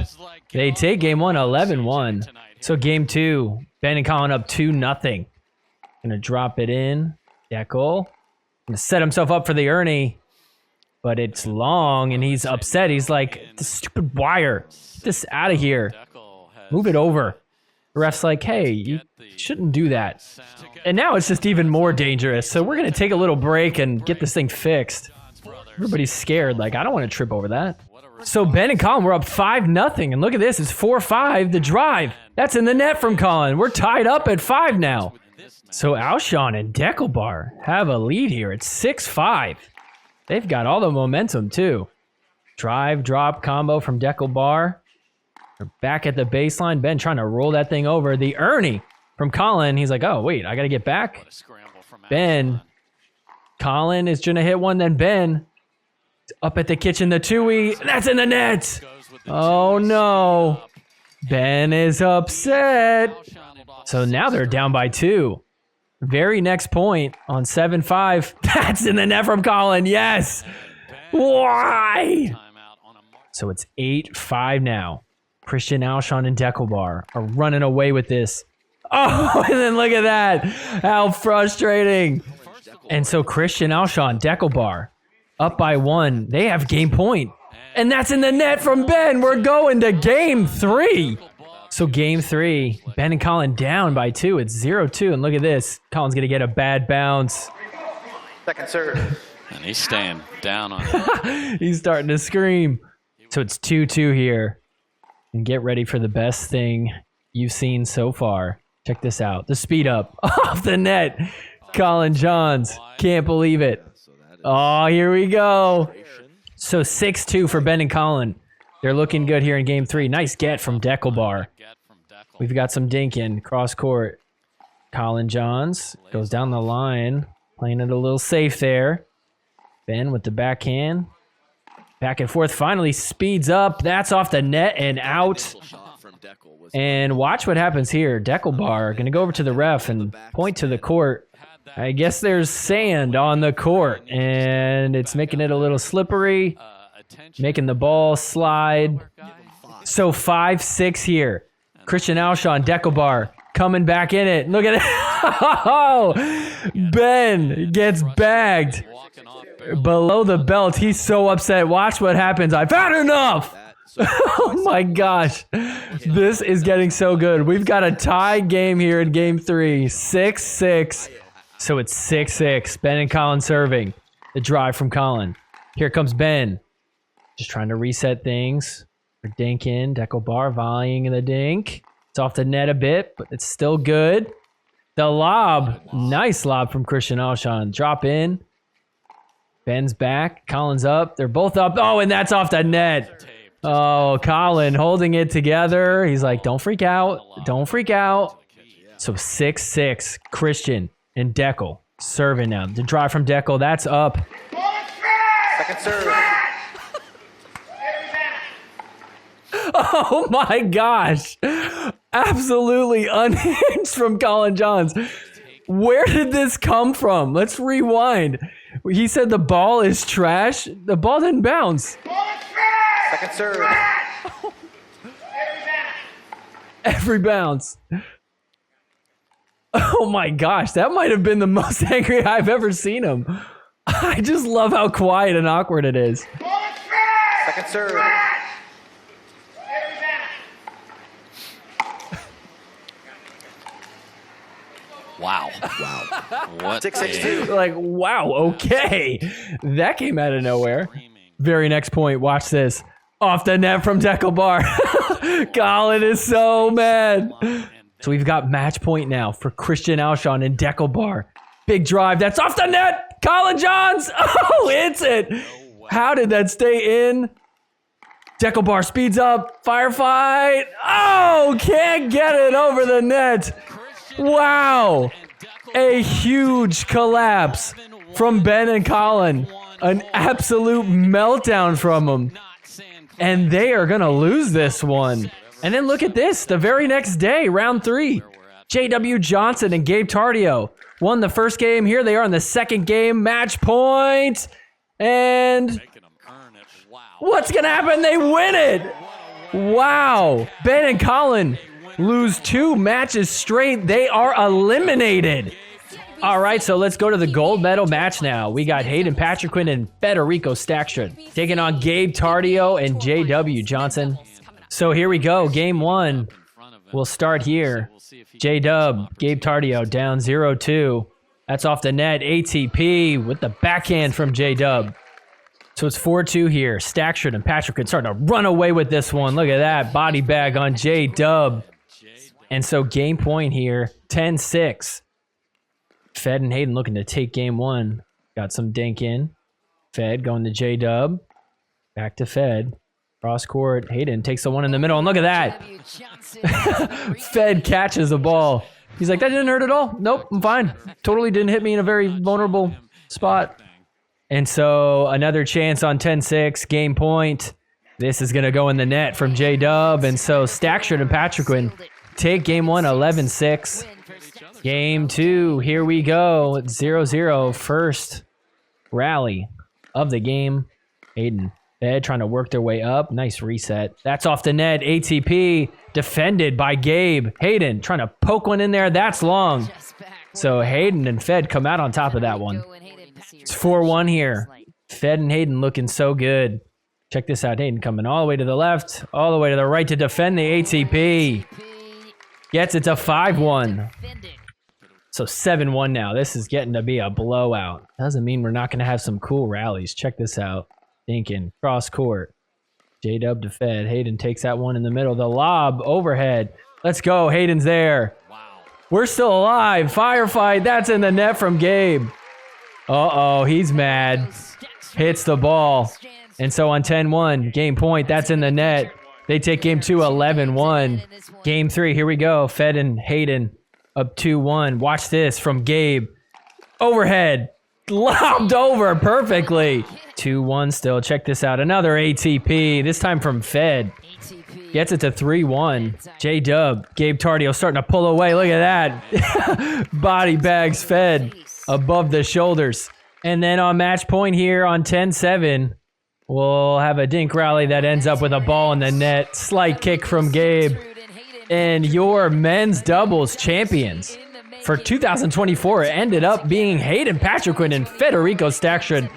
They take game one 11-1. So game two, Ben and Collin up 2-0. Gonna drop it in. Deckel. Gonna set himself up for the Ernie. But it's long and he's upset. He's like, this stupid wire. Get this out of here. Move it over. The ref's like, hey, you shouldn't do that. And now it's just even more dangerous. So we're going to take a little break and get this thing fixed. Everybody's scared. Like, I don't want to trip over that. So Ben and Collin, we're up 5-0. And look at this. It's 4-5. The drive. That's in the net from Collin. We're tied up at 5 now. So Alshon and Deckelbar have a lead here. It's 6-5. They've got all the momentum, too. Drive, drop, combo from Deckelbar. They're back at the baseline. Ben trying to roll that thing over. The Ernie from Collin. He's like, oh, wait, I got to get back. Ben. Collin is going to hit one. Then Ben. Up at the kitchen, the 2E. That's in the net. Oh, no. Ben is upset. So now they're down by 2. Very next point on 7-5. That's in the net from Collin. Yes. Why? So it's 8-5 now. Christian Alshon and Deckelbar are running away with this. Oh, and then look at that. How frustrating. And so Christian Alshon, Deckelbar, up by 1. They have game point. And that's in the net from Ben. We're going to game 3. So game 3, Ben and Collin down by 2. It's 0-2. And look at this. Collin's going to get a bad bounce. Second serve. And he's staying down on it. He's starting to scream. So it's 2-2 here. And get ready for the best thing you've seen so far. Check this out. The speed up off the net. Collin Johns. Can't believe it. Oh, here we go. So 6-2 for Ben and Collin. They're looking good here in game 3. Nice get from Deckelbar. We've got some dinking cross court. Collin Johns goes down the line. Playing it a little safe there. Ben with the backhand. Back and forth, finally speeds up. That's off the net and out. And watch what happens here. Deckelbar going to go over to the ref and point to the court. I guess there's sand on the court, and it's making it a little slippery, making the ball slide. So 5-6 here. Christian Alshon, Deckelbar coming back in it. Look at it. Oh, Ben gets bagged. Below the belt, he's so upset. Watch what happens. I've had enough. Oh my gosh. This is getting so good. We've got a tie game here in game 3. 6-6. So it's 6-6. Ben and Collin serving. The drive from Collin. Here comes Ben. Just trying to reset things. For dink in. Deckelbar volleying in the dink. It's off the net a bit, but it's still good. The lob. Nice lob from Christian Alshon. Drop in. Ben's back. Collin's up. They're both up. Oh, and that's off the net. Oh, Collin holding it together. He's like, don't freak out. Don't freak out. So 6-6. Christian and Deckel serving now. The drive from Deckel. That's up. Second serve. Oh my gosh. Absolutely unhinged from Collin Johns. Where did this come from? Let's rewind. He said the ball is trash. The ball didn't bounce. Second serve. Every bounce. Oh my gosh, that might have been the most angry I've ever seen him. I just love how quiet and awkward it is. Second serve. Wow. What? 6-6-2. Like, wow, okay. That came out of nowhere. Very next point, watch this. Off the net from Pickleball. Collin is so mad. So we've got match point now for Christian Alshon and Pickleball. Big drive, that's off the net. Collin Johns, oh, hits it. How did that stay in? Pickleball speeds up, firefight. Oh, can't get it over the net. Wow, a huge collapse from Ben and Collin. An absolute meltdown from them. And they are going to lose this one. And then look at this. The very next day, round 3. J.W. Johnson and Gabe Tardio won the first game. Here they are in the second game. Match point. And what's going to happen? They win it. Wow. Ben and Collin lose 2 matches straight. They are eliminated. All right, so let's go to the gold medal match now. We got Hayden Patriquin and Federico Staksrud taking on Gabe Tardio and J.W. Johnson. So here we go, game 1. We'll start here. J-Dub, Gabe Tardio down 0-2. That's off the net. ATP with the backhand from J-Dub. So it's 4-2 here. Staksrud and Patriquin starting to run away with this one. Look at that body bag on J-Dub. And so game point here, 10-6. Fed and Hayden looking to take game 1. Got some dink in. Fed going to J-Dub. Back to Fed. Cross court. Hayden takes the one in the middle. And look at that. Fed catches the ball. He's like, that didn't hurt at all. Nope, I'm fine. Totally didn't hit me in a very vulnerable spot. And so another chance on 10-6. Game point. This is going to go in the net from J-Dub. And so Staksrud and Patriquin take game 1 11-6. Game 2, here we go. It's 0-0, first rally of the game. Hayden, Fed trying to work their way up. Nice reset. That's off the net. ATP defended by Gabe. Hayden trying to poke one in there. That's long. So Hayden and Fed come out on top of that one. It's 4-1 here. Fed and Hayden looking so good. Check this out. Hayden coming all the way to the left, all the way to the right to defend the ATP. Gets it to 5-1. So 7-1 now. This is getting to be a blowout. Doesn't mean we're not going to have some cool rallies. Check this out. Thinking cross court. J-Dub to Fed. Hayden takes that one in the middle. The lob overhead. Let's go. Hayden's there. Wow. We're still alive. Firefight. That's in the net from Gabe. Uh-oh. He's mad. Hits the ball. And so on 10-1, game point. That's in the net. They take game 2 11-1. Game 3. Here we go. Fed and Hayden. Up 2-1. Watch this from Gabe. Overhead. Lobbed over perfectly. 2-1 still. Check this out. Another ATP. This time from Fed. Gets it to 3-1. J-Dub. Gabe Tardio starting to pull away. Look at that. Body bags Fed above the shoulders. And then on match point here on 10-7, we'll have a dink rally that ends up with a ball in the net. Slight kick from Gabe. And your men's doubles champions for 2024 ended up being Hayden Patriquin and Federico Staksrud.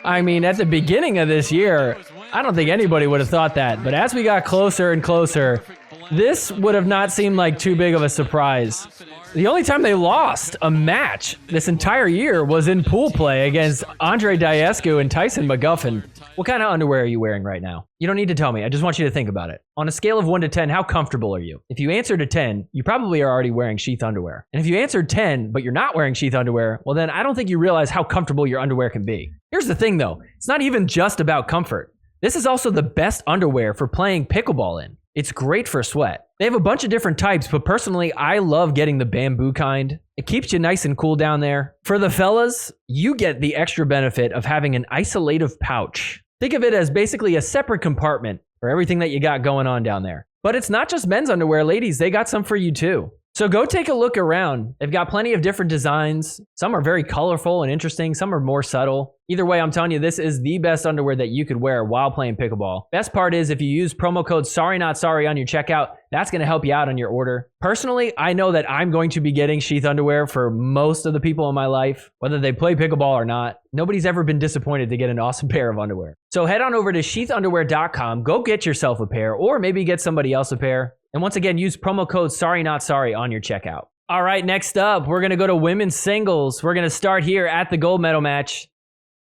I mean, at the beginning of this year, I don't think anybody would have thought that. But as we got closer and closer, this would have not seemed like too big of a surprise. The only time they lost a match this entire year was in pool play against Andrei Daescu and Tyson McGuffin. What kind of underwear are you wearing right now? You don't need to tell me. I just want you to think about it. On a scale of 1 to 10, how comfortable are you? If you answered a 10, you probably are already wearing sheath underwear. And if you answered 10, but you're not wearing sheath underwear, well then I don't think you realize how comfortable your underwear can be. Here's the thing though. It's not even just about comfort. This is also the best underwear for playing pickleball in. It's great for sweat. They have a bunch of different types, but personally, I love getting the bamboo kind. It It keeps you nice and cool down there. For the fellas, you get the extra benefit of having an isolative pouch. Think of it as basically a separate compartment for everything that you got going on down there. But it's not just men's underwear, ladies. They got some for you too. So go take a look around. They've got plenty of different designs. Some are very colorful and interesting. Some are more subtle. Either way, I'm telling you, this is the best underwear that you could wear while playing pickleball. Best part is if you use promo code SORRYNOTSORRY on your checkout, that's going to help you out on your order. Personally, I know that I'm going to be getting sheath underwear for most of the people in my life, whether they play pickleball or not. Nobody's ever been disappointed to get an awesome pair of underwear. So head on over to sheathunderwear.com, go get yourself a pair, or maybe get somebody else a pair. And once again, use promo code SORRYNOTSORRY on your checkout. All right, next up, we're going to go to women's singles. We're going to start here at the gold medal match.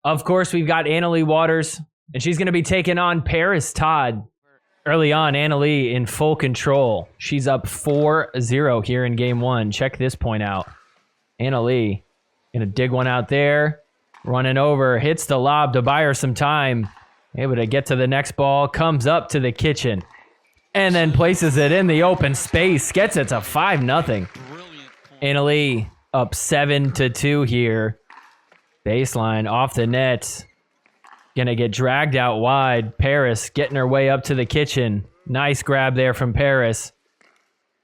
Of course, we've got Anna-Leigh Waters, and she's going to be taking on Paris Todd. Early on, Anna-Leigh in full control. She's up 4-0 here in game one. Check this point out. Anna-Leigh going to dig one out there. Running over, hits the lob to buy her some time. Able to get to the next ball, comes up to the kitchen. And then places it in the open space. Gets it to 5-0. Anna-Leigh up 7-2 here. Baseline off the net. Gonna get dragged out wide. Paris getting her way up to the kitchen. Nice grab there from Paris.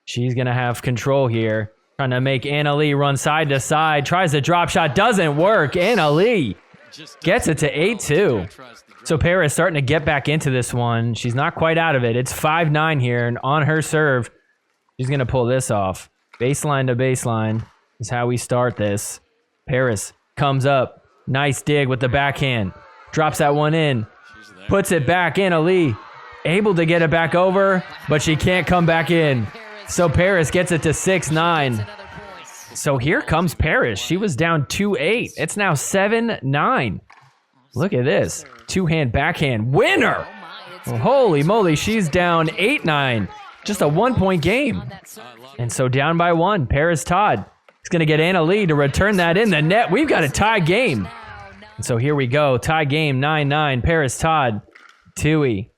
She's gonna have control here. Trying to make Anna-Leigh run side to side. Tries a drop shot. Doesn't work. Anna-Leigh gets it to 8-2. So Paris starting to get back into this one. She's not quite out of it. It's 5-9 here, and on her serve, she's going to pull this off. Baseline to baseline is how we start this. Paris comes up. Nice dig with the backhand. Drops that one in. Puts it back. Anna-Leigh able to get it back over, but she can't come back in. So Paris gets it to 6-9. So here comes Paris. She was down 2-8. It's now 7-9. Look at this. Two-hand backhand winner. Holy moly, she's down 8-9. Just a 1-point game. And so down by 1, Paris Todd is going to get Anna-Leigh to return that in the net. We've got a tie game. And so here we go. Tie game 9-9. Paris Todd. Tui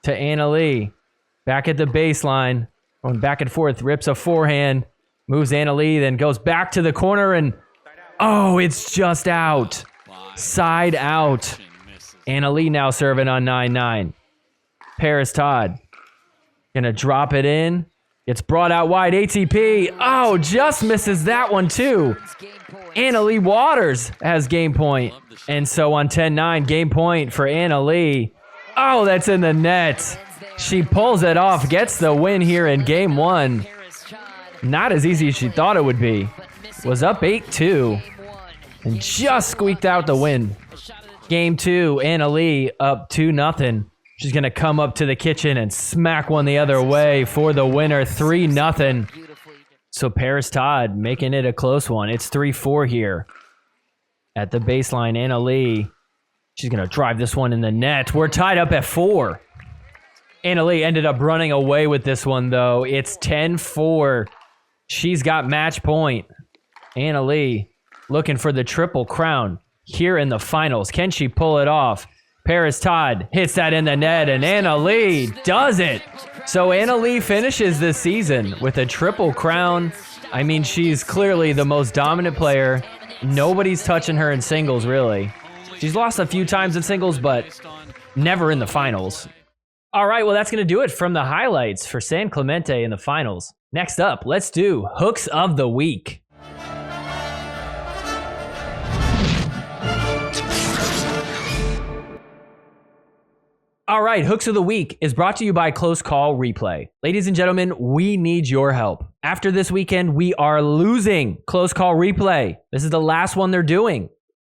to Anna-Leigh. Back at the baseline. Going back and forth. Rips a forehand. Moves Anna-Leigh. Then goes back to the corner. And oh, it's just out. Side out. Anna-Leigh now serving on 9-9. Paris Todd. Gonna drop it in. Gets brought out wide. ATP. Oh, just misses that one too. Anna-Leigh Waters has game point. And so on 10-9, game point for Anna-Leigh. Oh, that's in the net. She pulls it off. Gets the win here in game one. Not as easy as she thought it would be. Was up 8-2. And just squeaked out the win. Game two, Anna-Leigh up 2-0. She's going to come up to the kitchen and smack one the other way for the winner, 3-0. So Paris Todd making it a close one. It's 3-4 here. At the baseline, Anna-Leigh. She's going to drive this one in the net. We're tied up at 4. Anna-Leigh ended up running away with this one, though. It's 10-4. She's got match point. Anna-Leigh looking for the triple crown here in the finals. Can she pull it off? Paris Todd hits that in the net, and Anna-Leigh does it. So Anna-Leigh finishes this season with a triple crown. I mean, she's clearly the most dominant player. Nobody's touching her in singles, really. She's lost a few times in singles, but never in the finals. All right, well, that's going to do it from the highlights for San Clemente in the finals. Next up, let's do Hooks of the Week. All right, Hooks of the Week is brought to you by Close Call Replay. Ladies and gentlemen, we need your help. After this weekend, we are losing Close Call Replay. This is the last one they're doing.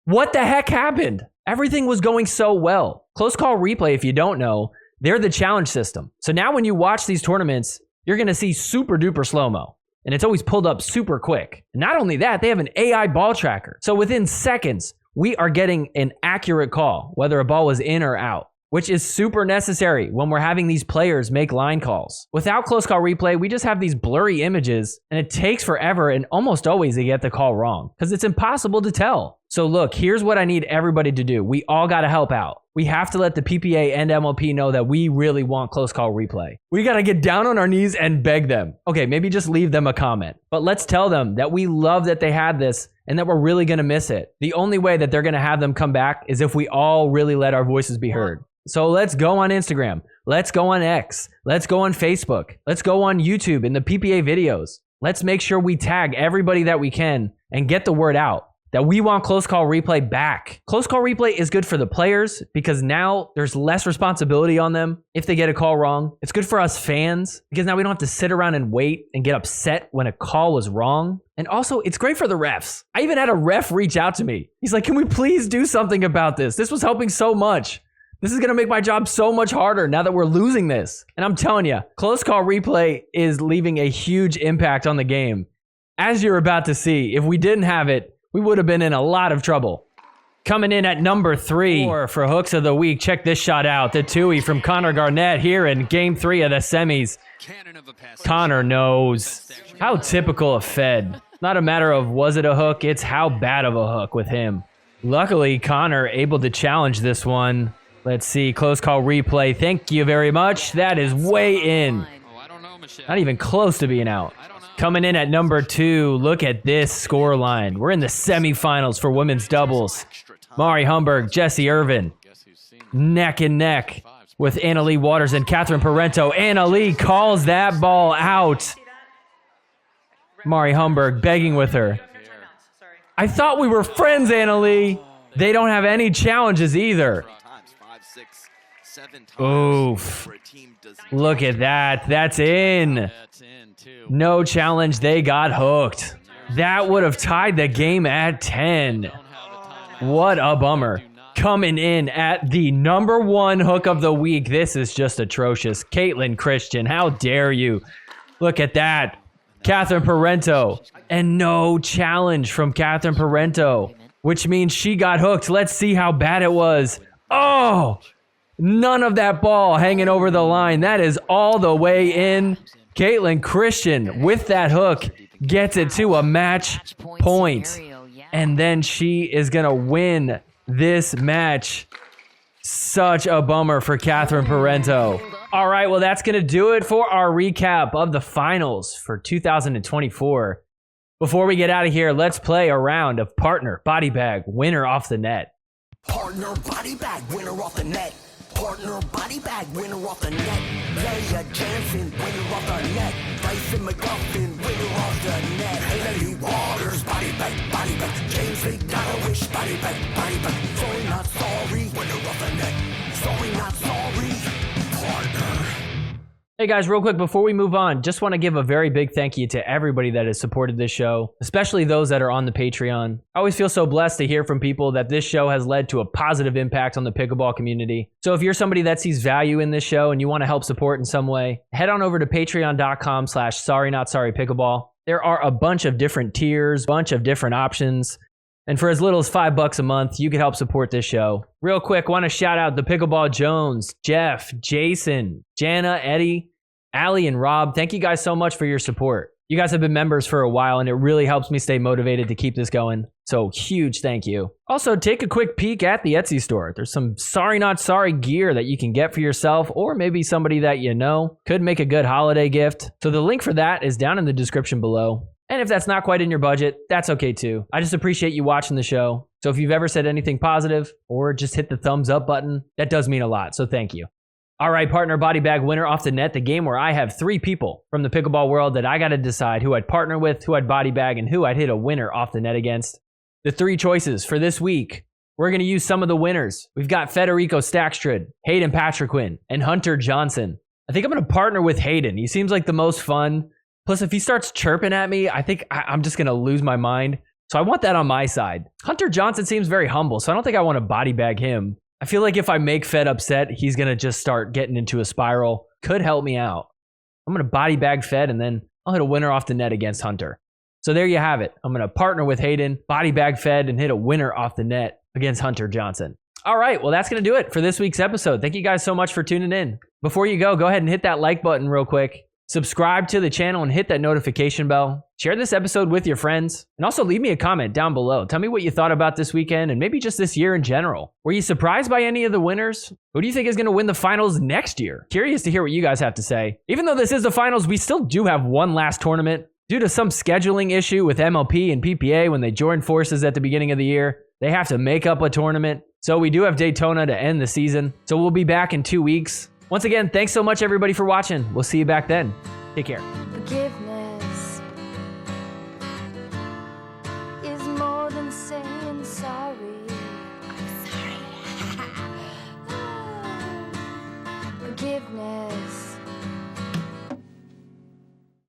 What the heck happened? Everything was going so well. Close Call Replay, if you don't know, they're the challenge system. So now when you watch these tournaments, you're going to see super duper slow-mo. And it's always pulled up super quick. And not only that, they have an AI ball tracker. So within seconds, we are getting an accurate call, whether a ball was in or out, which is super necessary when we're having these players make line calls. Without Close Call Replay, we just have these blurry images, and it takes forever and almost always to get the call wrong because it's impossible to tell. So look, here's what I need everybody to do. We all got to help out. We have to let the PPA and MLP know that we really want close call replay. We got to get down on our knees and beg them. Okay, maybe just leave them a comment. But let's tell them that we love that they had this and that we're really going to miss it. The only way that they're going to have them come back is if we all really let our voices be heard. So let's go on Instagram. Let's go on X. Let's go on Facebook. Let's go on YouTube in the PPA videos. Let's make sure we tag everybody that we can and get the word out that we want close call replay back. Close call replay is good for the players because now there's less responsibility on them if they get a call wrong. It's good for us fans because now we don't have to sit around and wait and get upset when a call was wrong. And also, it's great for the refs. I even had a ref reach out to me. He's like, can we please do something about this? This was helping so much. This is going to make my job so much harder now that we're losing this. And I'm telling you, close call replay is leaving a huge impact on the game. As you're about to see, if we didn't have it, we would have been in a lot of trouble. Coming in at number 3 for hooks of the week. Check this shot out. The Tui from Connor Garnett here in game 3 of the semis. Connor knows. How typical of Fed. Not a matter of was it a hook, it's how bad of a hook with him. Luckily, Connor able to challenge this one. Let's see, close call replay. Thank you very much. That is way in. Not even close to being out. Coming in at number 2, look at this score line. We're in the semifinals for women's doubles. Mari Humberg, Jesse Irvin, neck and neck with Anna Leigh Waters and Catherine Parenteau. Anna Leigh calls that ball out. Mari Humberg begging with her. I thought we were friends, Anna Leigh. They don't have any challenges either. Oof. Look at that. That's in. No challenge. They got hooked. That would have tied the game at 10. What a bummer. Coming in at the number 1 hook of the week. This is just atrocious. Caitlin Christian, how dare you? Look at that. Catherine Parenteau. And no challenge from Catherine Parenteau, which means she got hooked. Let's see how bad it was. Oh, none of that ball hanging over the line. That is all the way in. Caitlin Christian with that hook gets it to a match point. And then she is going to win this match. Such a bummer for Catherine Parenteau. All right, well, that's going to do it for our recap of the finals for 2024. Before we get out of here, let's play a round of partner body bag winner off the net. Partner body bag winner off the net. Partner body bag winner off the net. Leigh Jansen winner off the net. Tyson McGuffin winner off the net. Leigh Waters body bag. James McDonald body bag. Sorry not sorry winner off the net. Sorry not sorry partner. Hey guys, real quick before we move on, just want to give a very big thank you to everybody that has supported this show, especially those that are on the Patreon. I always feel so blessed to hear from people that this show has led to a positive impact on the pickleball community. So if you're somebody that sees value in this show and you want to help support in some way, head on over to patreon.com/sorrynotsorrypickleball. There are a bunch of different tiers, bunch of different options. And for as little as $5 a month, you can help support this show. Real quick, want to shout out the Pickleball Jones, Jeff, Jason, Jana, Eddie, Allie, and Rob. Thank you guys so much for your support. You guys have been members for a while, and it really helps me stay motivated to keep this going. So huge thank you. Also, take a quick peek at the Etsy store. There's some Sorry Not Sorry gear that you can get for yourself or maybe somebody that you know. Could make a good holiday gift. So the link for that is down in the description below. And if that's not quite in your budget, that's okay too. I just appreciate you watching the show. So if you've ever said anything positive or just hit the thumbs up button, that does mean a lot. So thank you. All right, partner body bag winner off the net, the game where I have 3 people from the pickleball world that I got to decide who I'd partner with, who I'd body bag, and who I'd hit a winner off the net against. The 3 choices for this week, we're going to use some of the winners. We've got Federico Staksrud, Hayden Patriquin, and Hunter Johnson. I think I'm going to partner with Hayden. He seems like the most fun. Plus, if he starts chirping at me, I think I'm just going to lose my mind. So I want that on my side. Hunter Johnson seems very humble, so I don't think I want to body bag him. I feel like if I make Fed upset, he's going to just start getting into a spiral. Could help me out. I'm going to body bag Fed, and then I'll hit a winner off the net against Hunter. So there you have it. I'm going to partner with Hayden, body bag Fed, and hit a winner off the net against Hunter Johnson. All right, well, that's going to do it for this week's episode. Thank you guys so much for tuning in. Before you go ahead and hit that like button real quick. subscribe to the channel and hit that notification bell. Share this episode with your friends. And also leave me a comment down below. Tell me what you thought about this weekend and maybe just this year in general. Were you surprised by any of the winners? Who do you think is going to win the finals next year? Curious to hear what you guys have to say. Even though this is the finals, we still do have one last tournament. Due to some scheduling issue with MLP and PPA when they joined forces at the beginning of the year, they have to make up a tournament. So we do have Daytona to end the season. So we'll be back in 2 weeks. Once again, thanks so much everybody for watching. We'll see you back then. Take care. Forgiveness is more than saying sorry. I'm sorry. Forgiveness